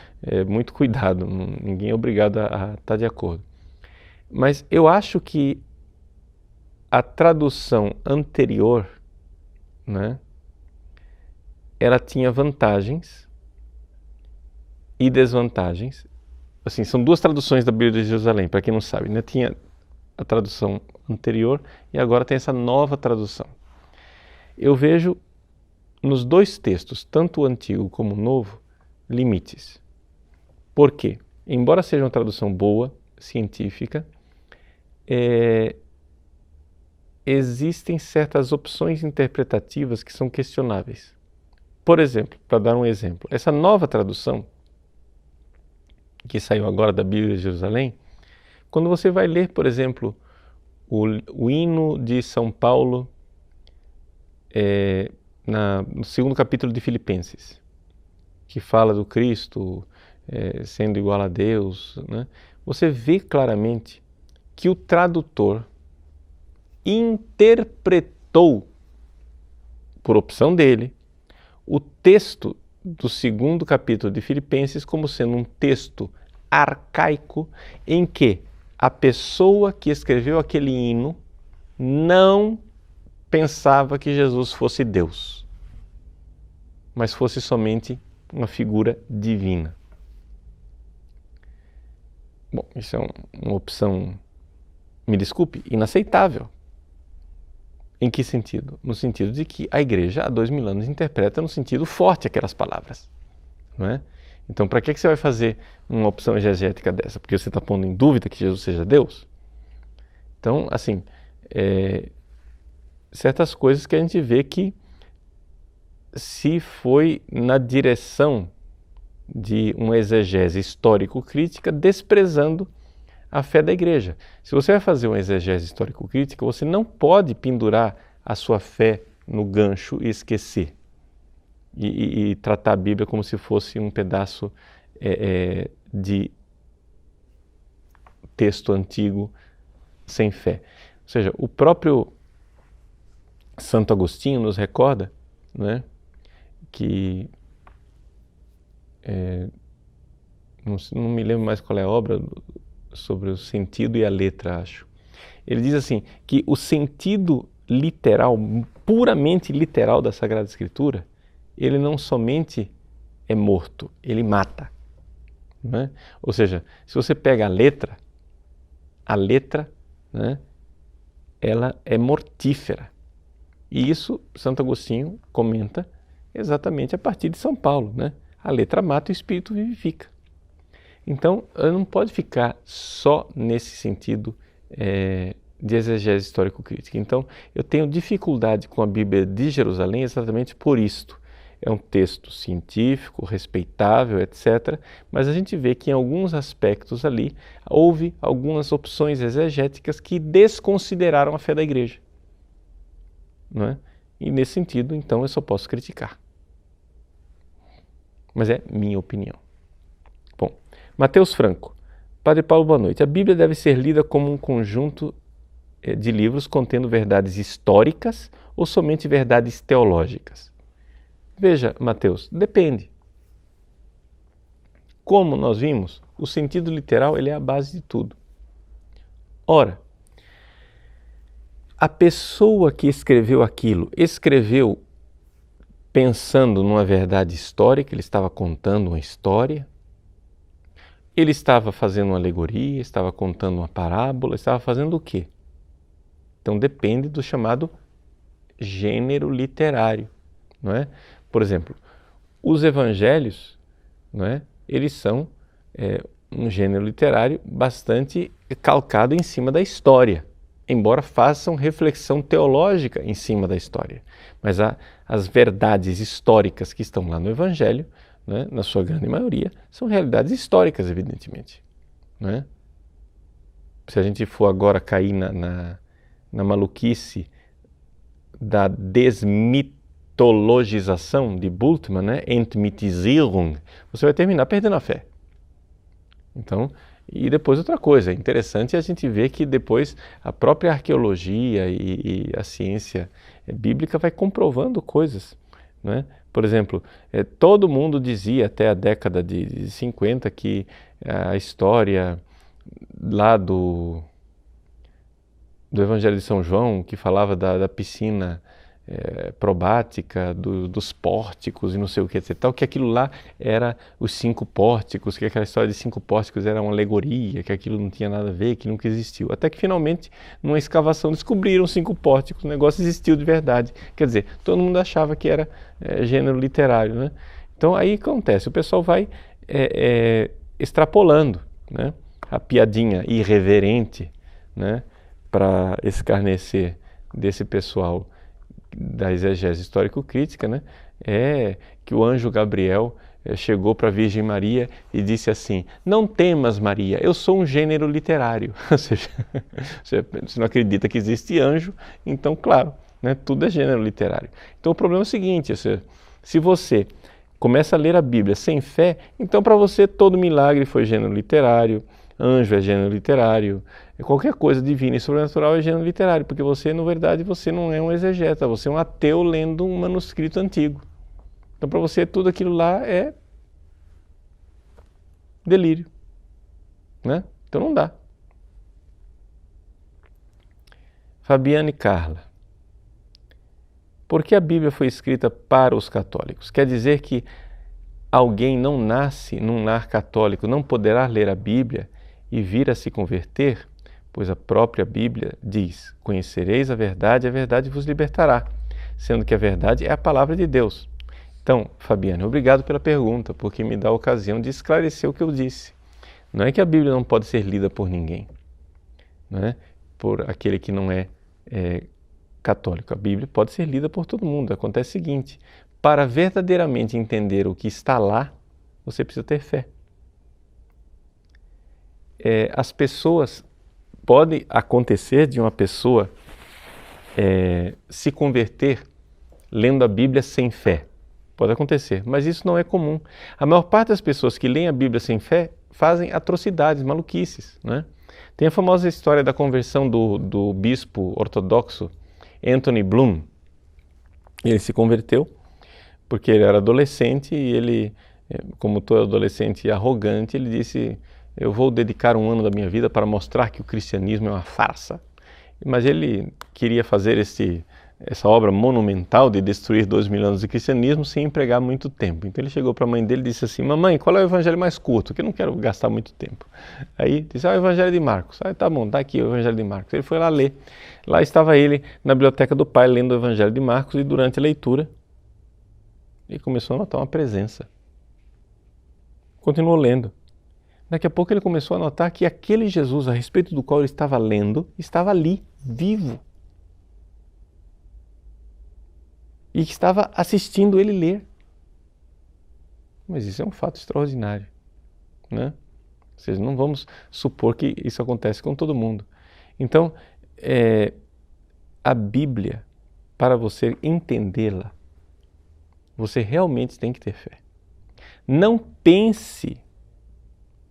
muito cuidado, ninguém é obrigado a estar de acordo. Mas eu acho que a tradução anterior, né, ela tinha vantagens e desvantagens. Assim, são duas traduções da Bíblia de Jerusalém, para quem não sabe, né? Tinha a tradução anterior e agora tem essa nova tradução. Eu vejo nos dois textos, tanto o antigo como o novo, limites. Por quê? Embora seja uma tradução boa, científica, existem certas opções interpretativas que são questionáveis. Por exemplo, para dar um exemplo, essa nova tradução, que saiu agora da Bíblia de Jerusalém, quando você vai ler, por exemplo, o hino de São Paulo, no segundo capítulo de Filipenses, que fala do Cristo sendo igual a Deus, né? Você vê claramente que o tradutor interpretou, por opção dele, o texto do segundo capítulo de Filipenses como sendo um texto arcaico em que a pessoa que escreveu aquele hino não pensava que Jesus fosse Deus, mas fosse somente uma figura divina. Bom, isso é uma opção, me desculpe, inaceitável. Em que sentido? No sentido de que a Igreja há 2000 anos interpreta no sentido forte aquelas palavras, não é? Então, para que você vai fazer uma opção exegética dessa? Porque você está pondo em dúvida que Jesus seja Deus? Então, assim, certas coisas que a gente vê que se foi na direção de uma exegese histórico-crítica, desprezando a fé da Igreja. Se você vai fazer uma exegese histórico-crítica, você não pode pendurar a sua fé no gancho e esquecer. E tratar a Bíblia como se fosse um pedaço de texto antigo sem fé. Ou seja, o próprio Santo Agostinho nos recorda, né, que não me lembro mais qual é a obra sobre o sentido e a letra, acho. Ele diz assim, que o sentido literal, puramente literal da Sagrada Escritura, ele não somente é morto, ele mata, né? Ou seja, se você pega a letra, né, ela é mortífera. E isso Santo Agostinho comenta exatamente a partir de São Paulo, né? A letra mata e o espírito vivifica. Então, não pode ficar só nesse sentido de exegese histórico-crítica. Então, eu tenho dificuldade com a Bíblia de Jerusalém exatamente por isto. é um texto científico, respeitável, etc. Mas a gente vê que em alguns aspectos ali houve algumas opções exegéticas que desconsideraram a fé da igreja. Não é? E nesse sentido, então, eu só posso criticar. Mas é minha opinião. Bom, Mateus Franco. Padre Paulo, boa noite. A Bíblia deve ser lida como um conjunto de livros contendo verdades históricas ou somente verdades teológicas? Veja, Mateus, depende. Como nós vimos, o sentido literal ele é a base de tudo. Ora, a pessoa que escreveu aquilo, escreveu pensando numa verdade histórica, ele estava contando uma história, ele estava fazendo uma alegoria, estava contando uma parábola, estava fazendo o quê? Então depende do chamado gênero literário, não é? Por exemplo, os evangelhos, não é? Eles são um gênero literário bastante calcado em cima da história, embora façam reflexão teológica em cima da história. Mas as verdades históricas que estão lá no evangelho, né, na sua grande maioria, são realidades históricas, evidentemente. Não é? Se a gente for agora cair na maluquice da desmitologização de Bultmann, né? Entmythisierung, você vai terminar perdendo a fé. Então, e depois outra coisa, é interessante a gente ver que depois a própria arqueologia e a ciência bíblica vai comprovando coisas, né? Por exemplo, todo mundo dizia até a década de 50 que a história lá do Evangelho de São João, que falava da piscina probática, dos pórticos e não sei o que, etc. Tal, que aquilo lá era os 5 pórticos, que aquela história de 5 pórticos era uma alegoria, que aquilo não tinha nada a ver, que nunca existiu. Até que finalmente, numa escavação, descobriram 5 pórticos, o negócio existiu de verdade. Quer dizer, todo mundo achava que era gênero literário, né? Então aí acontece, o pessoal vai extrapolando, né? A piadinha irreverente, né? Para escarnecer desse pessoal da exegese histórico-crítica, né, é que o anjo Gabriel chegou para a Virgem Maria e disse assim: não temas, Maria, eu sou um gênero literário. Ou seja, você não acredita que existe anjo, então, claro, né, tudo é gênero literário. Então o problema é o seguinte, se você começa a ler a Bíblia sem fé, então para você todo milagre foi gênero literário, anjo é gênero literário, qualquer coisa divina e sobrenatural é gênero literário, porque você, na verdade, você não é um exegeta, você é um ateu lendo um manuscrito antigo. Então, para você, tudo aquilo lá é delírio, né? Então não dá. Fabiane Carla. Por que a Bíblia foi escrita para os católicos? Quer dizer que alguém não nasce num lar católico, não poderá ler a Bíblia e vir a se converter? Pois a própria Bíblia diz: conhecereis a verdade vos libertará, sendo que a verdade é a palavra de Deus. Então, Fabiane, obrigado pela pergunta, porque me dá a ocasião de esclarecer o que eu disse. Não é que a Bíblia não pode ser lida por ninguém, não é? Por aquele que não é católico. A Bíblia pode ser lida por todo mundo. Acontece o seguinte: para verdadeiramente entender o que está lá, você precisa ter fé. As pessoas... Pode acontecer de uma pessoa se converter lendo a Bíblia sem fé. Pode acontecer, mas isso não é comum. A maior parte das pessoas que leem a Bíblia sem fé fazem atrocidades, maluquices, né? Tem a famosa história da conversão do bispo ortodoxo Anthony Bloom. Ele se converteu porque ele era adolescente e ele, como todo adolescente arrogante, ele disse: eu vou dedicar 1 ano da minha vida para mostrar que o cristianismo é uma farsa. Mas ele queria fazer essa obra monumental de destruir 2000 anos de cristianismo sem empregar muito tempo. Então ele chegou para a mãe dele e disse assim: mamãe, qual é o evangelho mais curto? Que eu não quero gastar muito tempo. Aí disse: o evangelho de Marcos. Tá bom, tá aqui o evangelho de Marcos. Ele foi lá ler. Lá estava ele na biblioteca do pai lendo o evangelho de Marcos e durante a leitura ele começou a notar uma presença. Continuou lendo. Daqui a pouco ele começou a notar que aquele Jesus a respeito do qual ele estava lendo estava ali, vivo. E que estava assistindo ele ler. mas isso é um fato extraordinário, né? Ou seja, não vamos supor que isso acontece com todo mundo. Então, a Bíblia, para você entendê-la, você realmente tem que ter fé. Não pense,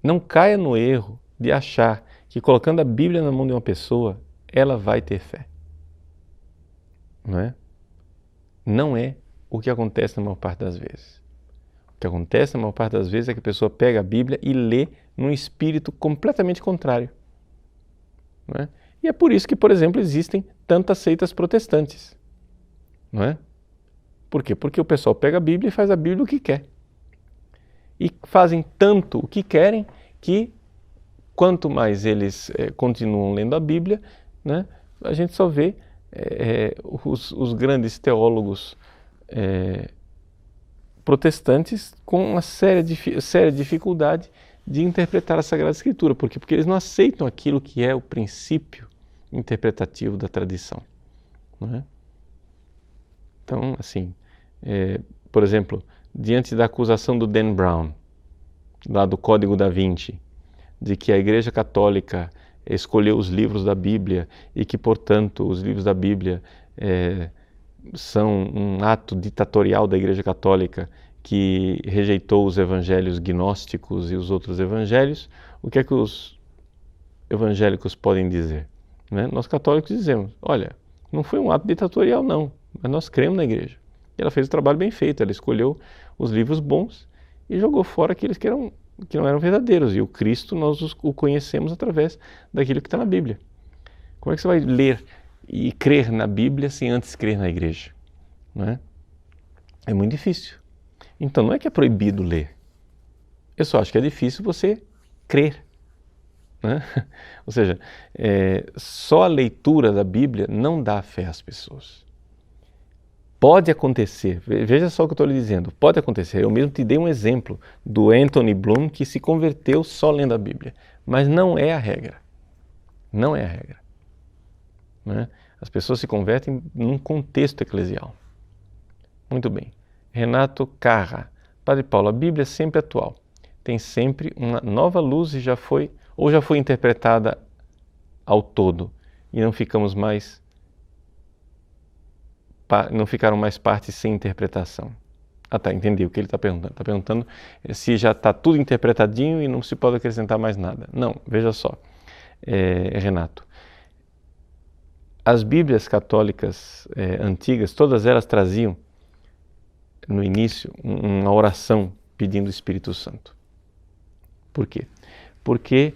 não caia no erro de achar que colocando a Bíblia na mão de uma pessoa, ela vai ter fé. Não é? Não é o que acontece na maior parte das vezes. O que acontece na maior parte das vezes é que a pessoa pega a Bíblia e lê num espírito completamente contrário. Não é? E é por isso que, por exemplo, existem tantas seitas protestantes. Não é? Por quê? Porque o pessoal pega a Bíblia e faz a Bíblia o que quer. E fazem tanto o que querem que, quanto mais eles continuam lendo a Bíblia, né, a gente só vê os grandes teólogos protestantes com uma séria dificuldade de interpretar a Sagrada Escritura. Por quê? Porque eles não aceitam aquilo que é o princípio interpretativo da tradição. Não é? Então, assim, por exemplo, diante da acusação do Dan Brown, lá do Código da Vinci, de que a Igreja Católica escolheu os livros da Bíblia e que, portanto, os livros da Bíblia são um ato ditatorial da Igreja Católica que rejeitou os evangelhos gnósticos e os outros evangelhos, o que é que os evangélicos podem dizer? Né? Nós católicos dizemos, olha, não foi um ato ditatorial não, mas nós cremos na Igreja. E ela fez o trabalho bem feito, ela escolheu os livros bons e jogou fora aqueles que não eram verdadeiros. E o Cristo nós o conhecemos através daquilo que está na Bíblia. Como é que você vai ler e crer na Bíblia sem antes crer na Igreja? Não é? É muito difícil. Então não é que é proibido ler. Eu só acho que é difícil você crer. Né? Ou seja, só a leitura da Bíblia não dá fé às pessoas. Pode acontecer, veja só o que eu estou lhe dizendo, pode acontecer, eu mesmo te dei um exemplo do Anthony Bloom que se converteu só lendo a Bíblia, mas não é a regra, não é a regra. Né? As pessoas se convertem num contexto eclesial. Muito bem, Renato Carra, Padre Paulo, a Bíblia é sempre atual, tem sempre uma nova luz e já foi interpretada ao todo e não ficaram mais partes sem interpretação. Ah tá, entendi o que ele está perguntando. Está perguntando se já está tudo interpretadinho e não se pode acrescentar mais nada. Não, veja só, Renato. As Bíblias católicas antigas, todas elas traziam no início uma oração pedindo o Espírito Santo. Por quê? Porque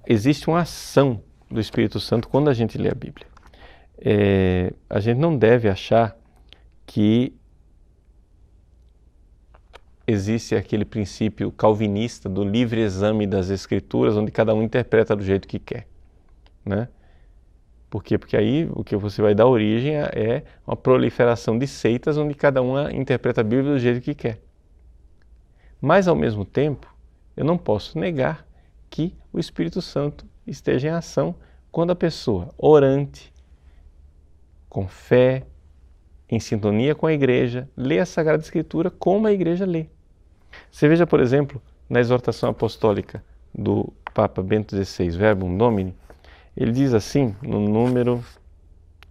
existe uma ação do Espírito Santo quando a gente lê a Bíblia. A gente não deve achar que existe aquele princípio calvinista do livre exame das Escrituras, onde cada um interpreta do jeito que quer. Né? Por quê? Porque aí o que você vai dar origem é uma proliferação de seitas onde cada uma interpreta a Bíblia do jeito que quer. Mas, ao mesmo tempo, eu não posso negar que o Espírito Santo esteja em ação quando a pessoa orante, com fé, em sintonia com a Igreja, lê a Sagrada Escritura como a Igreja lê. Você veja, por exemplo, na exortação apostólica do Papa Bento XVI, Verbum Domini, ele diz assim, no número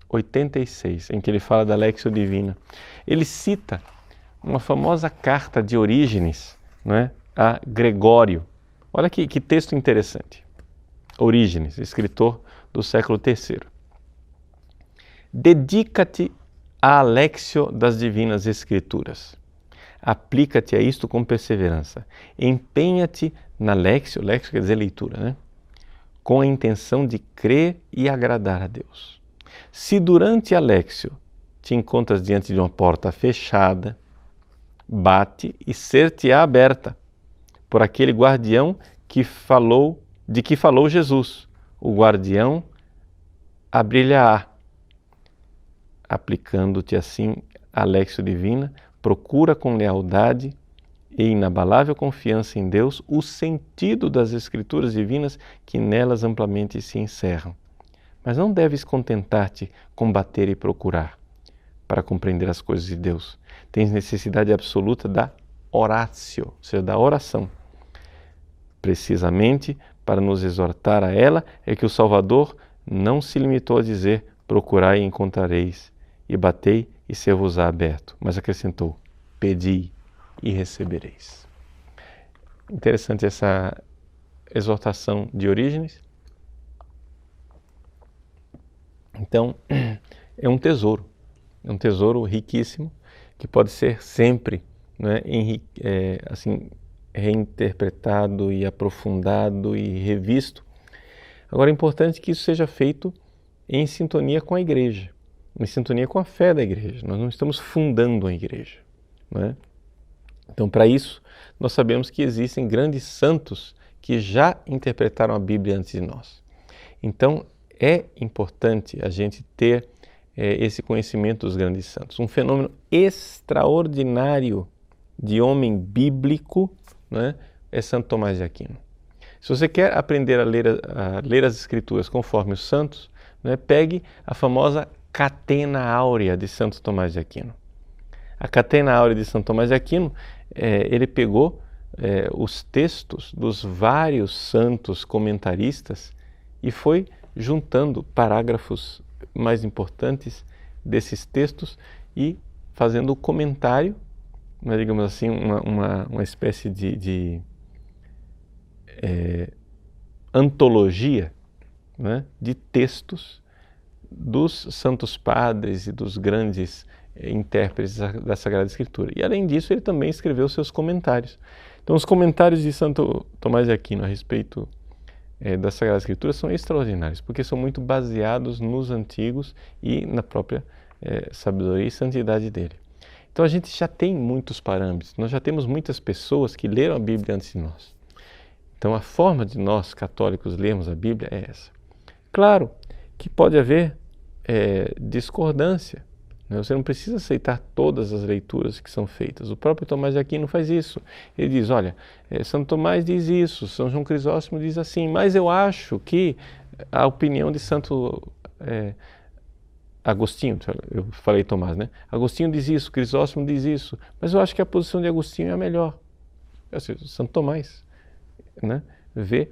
86, em que ele fala da Lectio Divina, ele cita uma famosa carta de Orígenes, né, a Gregório. Olha que texto interessante. Orígenes, escritor do século III. Dedica-te à Lectio das Divinas Escrituras. Aplica-te a isto com perseverança. Empenha-te na Lectio quer dizer leitura, né? Com a intenção de crer e agradar a Deus. Se durante a Lectio te encontras diante de uma porta fechada, bate e ser-te-á aberta por aquele guardião de que falou Jesus. O guardião abrir-lhe-á. Aplicando-te assim a Lectio Divina, procura com lealdade e inabalável confiança em Deus o sentido das Escrituras divinas que nelas amplamente se encerram. Mas não deves contentar-te com bater e procurar. para compreender as coisas de Deus. Tens necessidade absoluta da oratio, ou seja, da oração. Precisamente para nos exortar a ela é que o Salvador não se limitou a dizer: procurai e encontrareis, e batei e ser-vos-á aberto, mas acrescentou: pedi e recebereis. Interessante essa exortação de Orígenes. Então, é um tesouro riquíssimo que pode ser sempre, né, assim, reinterpretado e aprofundado e revisto. Agora é importante que isso seja feito em sintonia com a igreja, em sintonia com a fé da igreja. Nós não estamos fundando a igreja, não é? Então, para isso, nós sabemos que existem grandes santos que já interpretaram a Bíblia antes de nós. Então, é importante a gente ter esse conhecimento dos grandes santos. Um fenômeno extraordinário de homem bíblico, né, é Santo Tomás de Aquino. Se você quer aprender a ler as Escrituras conforme os santos, né, pegue a famosa Catena Áurea de Santo Tomás de Aquino. A Catena Áurea de Santo Tomás de Aquino, ele pegou os textos dos vários santos comentaristas e foi juntando parágrafos mais importantes desses textos e fazendo o comentário, né, digamos assim, uma espécie de antologia, né, de textos dos santos padres e dos grandes intérpretes da Sagrada Escritura. E além disso, ele também escreveu seus comentários. Então, os comentários de Santo Tomás de Aquino a respeito da Sagrada Escritura são extraordinários, porque são muito baseados nos antigos e na própria sabedoria e santidade dele. Então a gente já tem muitos parâmetros, nós já temos muitas pessoas que leram a Bíblia antes de nós. Então a forma de nós, católicos, lermos a Bíblia é essa. Claro que pode haver discordância, né? Você não precisa aceitar todas as leituras que são feitas. O próprio Tomás de Aquino faz isso. Ele diz, olha, Santo Tomás diz isso, São João Crisóstomo diz assim, mas eu acho que a opinião de Santo Agostinho, eu falei Tomás, né? Agostinho diz isso, Crisóstomo diz isso, mas eu acho que a posição de Agostinho é a melhor. Ou seja, Santo Tomás, né, vê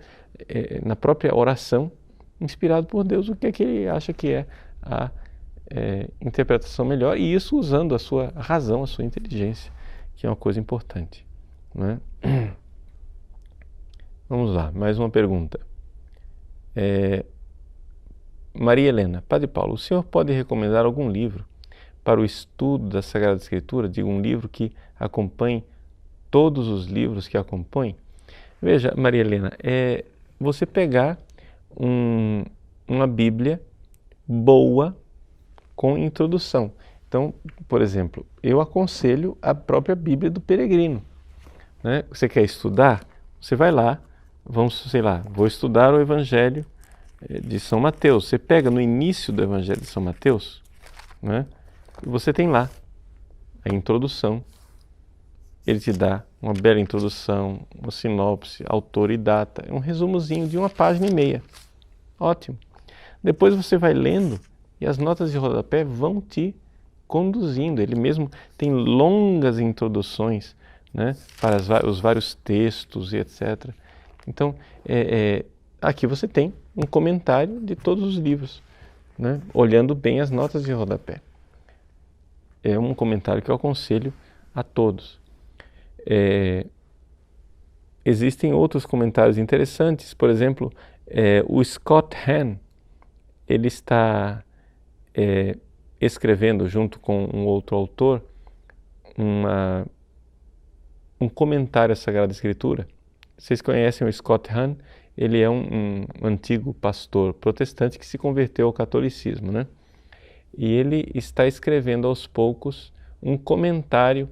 na própria oração, inspirado por Deus, o que é que ele acha que é a interpretação melhor, e isso usando a sua razão, a sua inteligência, que é uma coisa importante, não é? Vamos lá, mais uma pergunta. Maria Helena, Padre Paulo, o senhor pode recomendar algum livro para o estudo da Sagrada Escritura? Digo, um livro que acompanhe todos os livros que acompanhem? Veja, Maria Helena, você pegar uma Bíblia boa com introdução. Então, por exemplo, eu aconselho a própria Bíblia do Peregrino, né? Você quer estudar? Você vai lá, vou estudar o Evangelho de São Mateus. Você pega no início do Evangelho de São Mateus, né? E você tem lá a introdução. Ele te dá uma bela introdução, uma sinopse, autor e data. É um resumozinho de 1,5 páginas. Ótimo. Depois você vai lendo e as notas de rodapé vão te conduzindo. Ele mesmo tem longas introduções, né, para os vários textos e etc. Então, aqui você tem um comentário de todos os livros, né, olhando bem as notas de rodapé. É um comentário que eu aconselho a todos. Existem outros comentários interessantes. Por exemplo, o Scott Hahn, ele está escrevendo junto com um outro autor um comentário à Sagrada Escritura. Vocês conhecem o Scott Hahn? Ele é um antigo pastor protestante que se converteu ao catolicismo, né? E ele está escrevendo aos poucos um comentário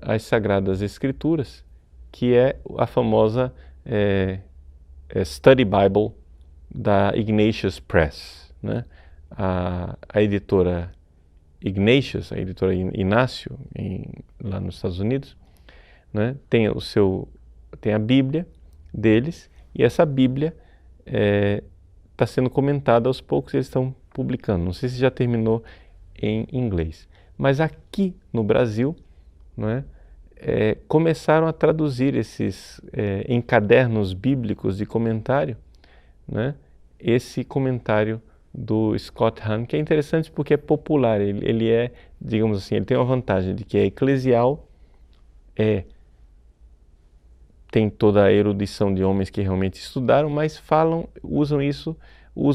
às Sagradas Escrituras, que é a famosa Study Bible da Ignatius Press, né? A editora Ignatius, a editora Inácio, lá nos Estados Unidos, né, tem a Bíblia deles, e essa Bíblia está sendo comentada aos poucos, eles estão publicando. Não sei se já terminou em inglês. Mas aqui no Brasil, não é, começaram a traduzir esses em cadernos bíblicos de comentário, né, esse comentário do Scott Hahn, que é interessante porque é popular, ele é, digamos assim, ele tem uma vantagem de que é eclesial, tem toda a erudição de homens que realmente estudaram, mas usam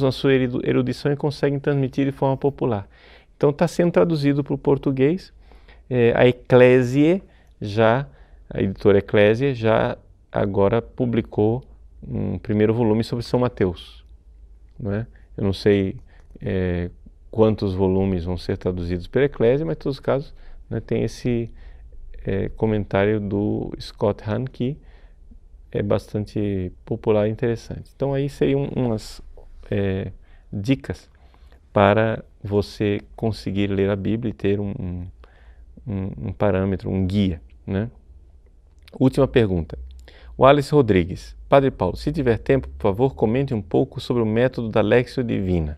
a sua erudição e conseguem transmitir de forma popular. Então está sendo traduzido para o português. A Ecclesiae, a editora Ecclesiae, já agora publicou um primeiro volume sobre São Mateus. Não é? Eu não sei quantos volumes vão ser traduzidos pela Ecclesiae, mas em todos os casos, né, tem esse comentário do Scott Hahn que é bastante popular e interessante. Então aí seriam umas dicas para você conseguir ler a Bíblia e ter um parâmetro, um guia, né? Última pergunta. O Alice Rodrigues. Padre Paulo, se tiver tempo, por favor, comente um pouco sobre o método da Lectio Divina.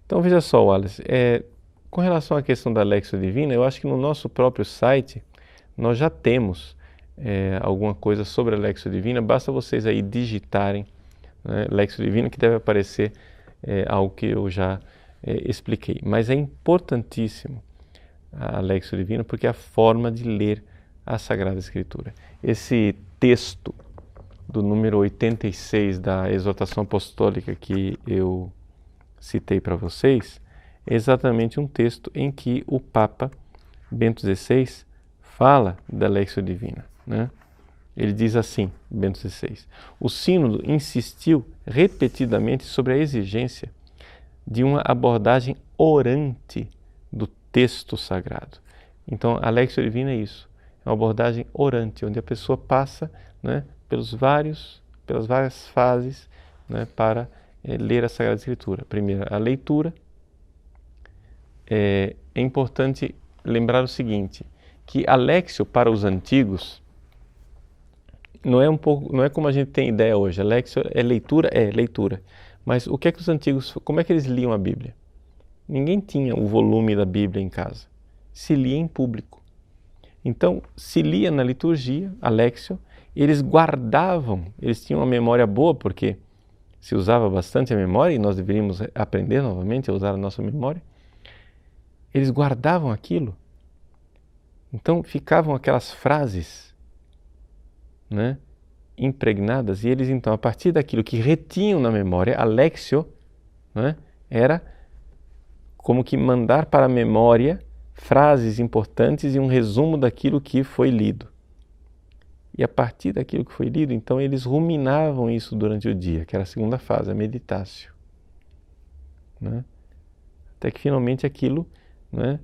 Então veja só, Alice, com relação à questão da Lectio Divina, eu acho que no nosso próprio site nós já temos alguma coisa sobre a Lectio Divina, basta vocês aí digitarem, né, Lectio Divina, que deve aparecer algo que eu já expliquei. Mas é importantíssimo a Lectio Divina porque é a forma de ler a Sagrada Escritura. Esse texto do número 86 da Exortação Apostólica que eu citei para vocês é exatamente um texto em que o Papa Bento XVI fala da Lectio Divina, né? Ele diz assim, Bento XVI, o Sínodo insistiu repetidamente sobre a exigência de uma abordagem orante do texto sagrado. Então, a Lectio Divina é isso, é uma abordagem orante, onde a pessoa passa, né, pelas várias fases, né, para ler a Sagrada Escritura. Primeiro, a leitura. É importante lembrar o seguinte, que a Lectio para os antigos não é como a gente tem ideia hoje. A Lectio é leitura. Mas o que é que os antigos, como é que eles liam a Bíblia? Ninguém tinha o volume da Bíblia em casa. Se lia em público. Então, se lia na liturgia, a Lectio, eles guardavam, eles tinham uma memória boa, porque se usava bastante a memória, e nós deveríamos aprender novamente a usar a nossa memória. Eles guardavam aquilo. Então, ficavam aquelas frases, né, impregnadas, e eles então, a partir daquilo que retinham na memória, a Lectio, né, era como que mandar para a memória frases importantes e um resumo daquilo que foi lido. E a partir daquilo que foi lido, então eles ruminavam isso durante o dia, que era a segunda fase, a meditatio, né? Até que finalmente aquilo, né,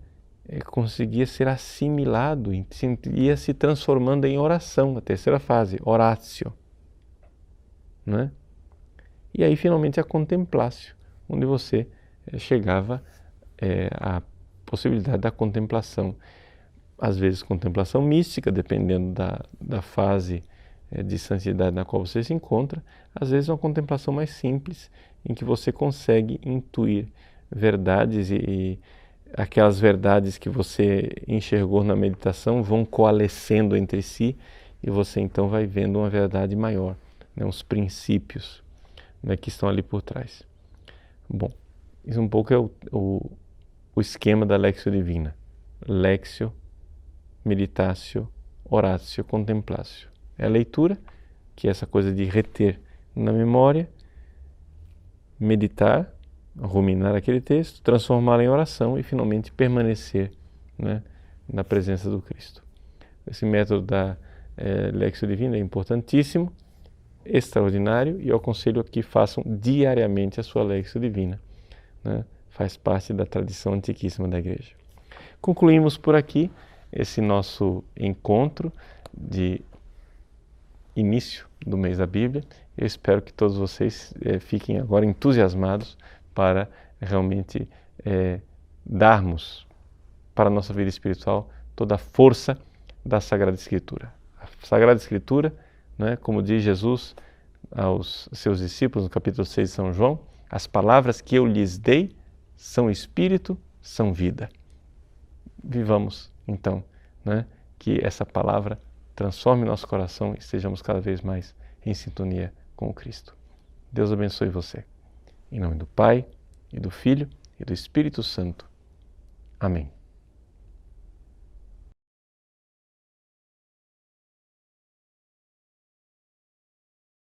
conseguia ser assimilado, ia se transformando em oração, a terceira fase, oratio, né? E aí finalmente a contemplatio, onde você chegava à possibilidade da contemplação, às vezes contemplação mística, dependendo da fase de santidade na qual você se encontra, às vezes uma contemplação mais simples, em que você consegue intuir verdades e aquelas verdades que você enxergou na meditação vão coalescendo entre si e você então vai vendo uma verdade maior, né, uns princípios, né, que estão ali por trás. Bom, isso um pouco é o esquema da Lectio Divina. Lectio, meditatio, oratio, contemplatio. É a leitura, que é essa coisa de reter na memória, meditar, ruminar aquele texto, transformá-lo em oração e finalmente permanecer, né, na presença do Cristo. Esse método da Lectio Divina é importantíssimo, extraordinário, e eu aconselho que façam diariamente a sua Lectio Divina, né? Faz parte da tradição antiquíssima da Igreja. Concluímos por aqui esse nosso encontro de início do mês da Bíblia. Eu espero que todos vocês fiquem agora entusiasmados para realmente darmos para a nossa vida espiritual toda a força da Sagrada Escritura. A Sagrada Escritura, né, como diz Jesus aos seus discípulos no capítulo 6 de São João, as palavras que eu lhes dei são espírito são vida. Vivamos, então, né, que essa palavra transforme nosso coração e estejamos cada vez mais em sintonia com o Cristo. Deus abençoe você. Em nome do Pai, e do Filho, e do Espírito Santo. Amém.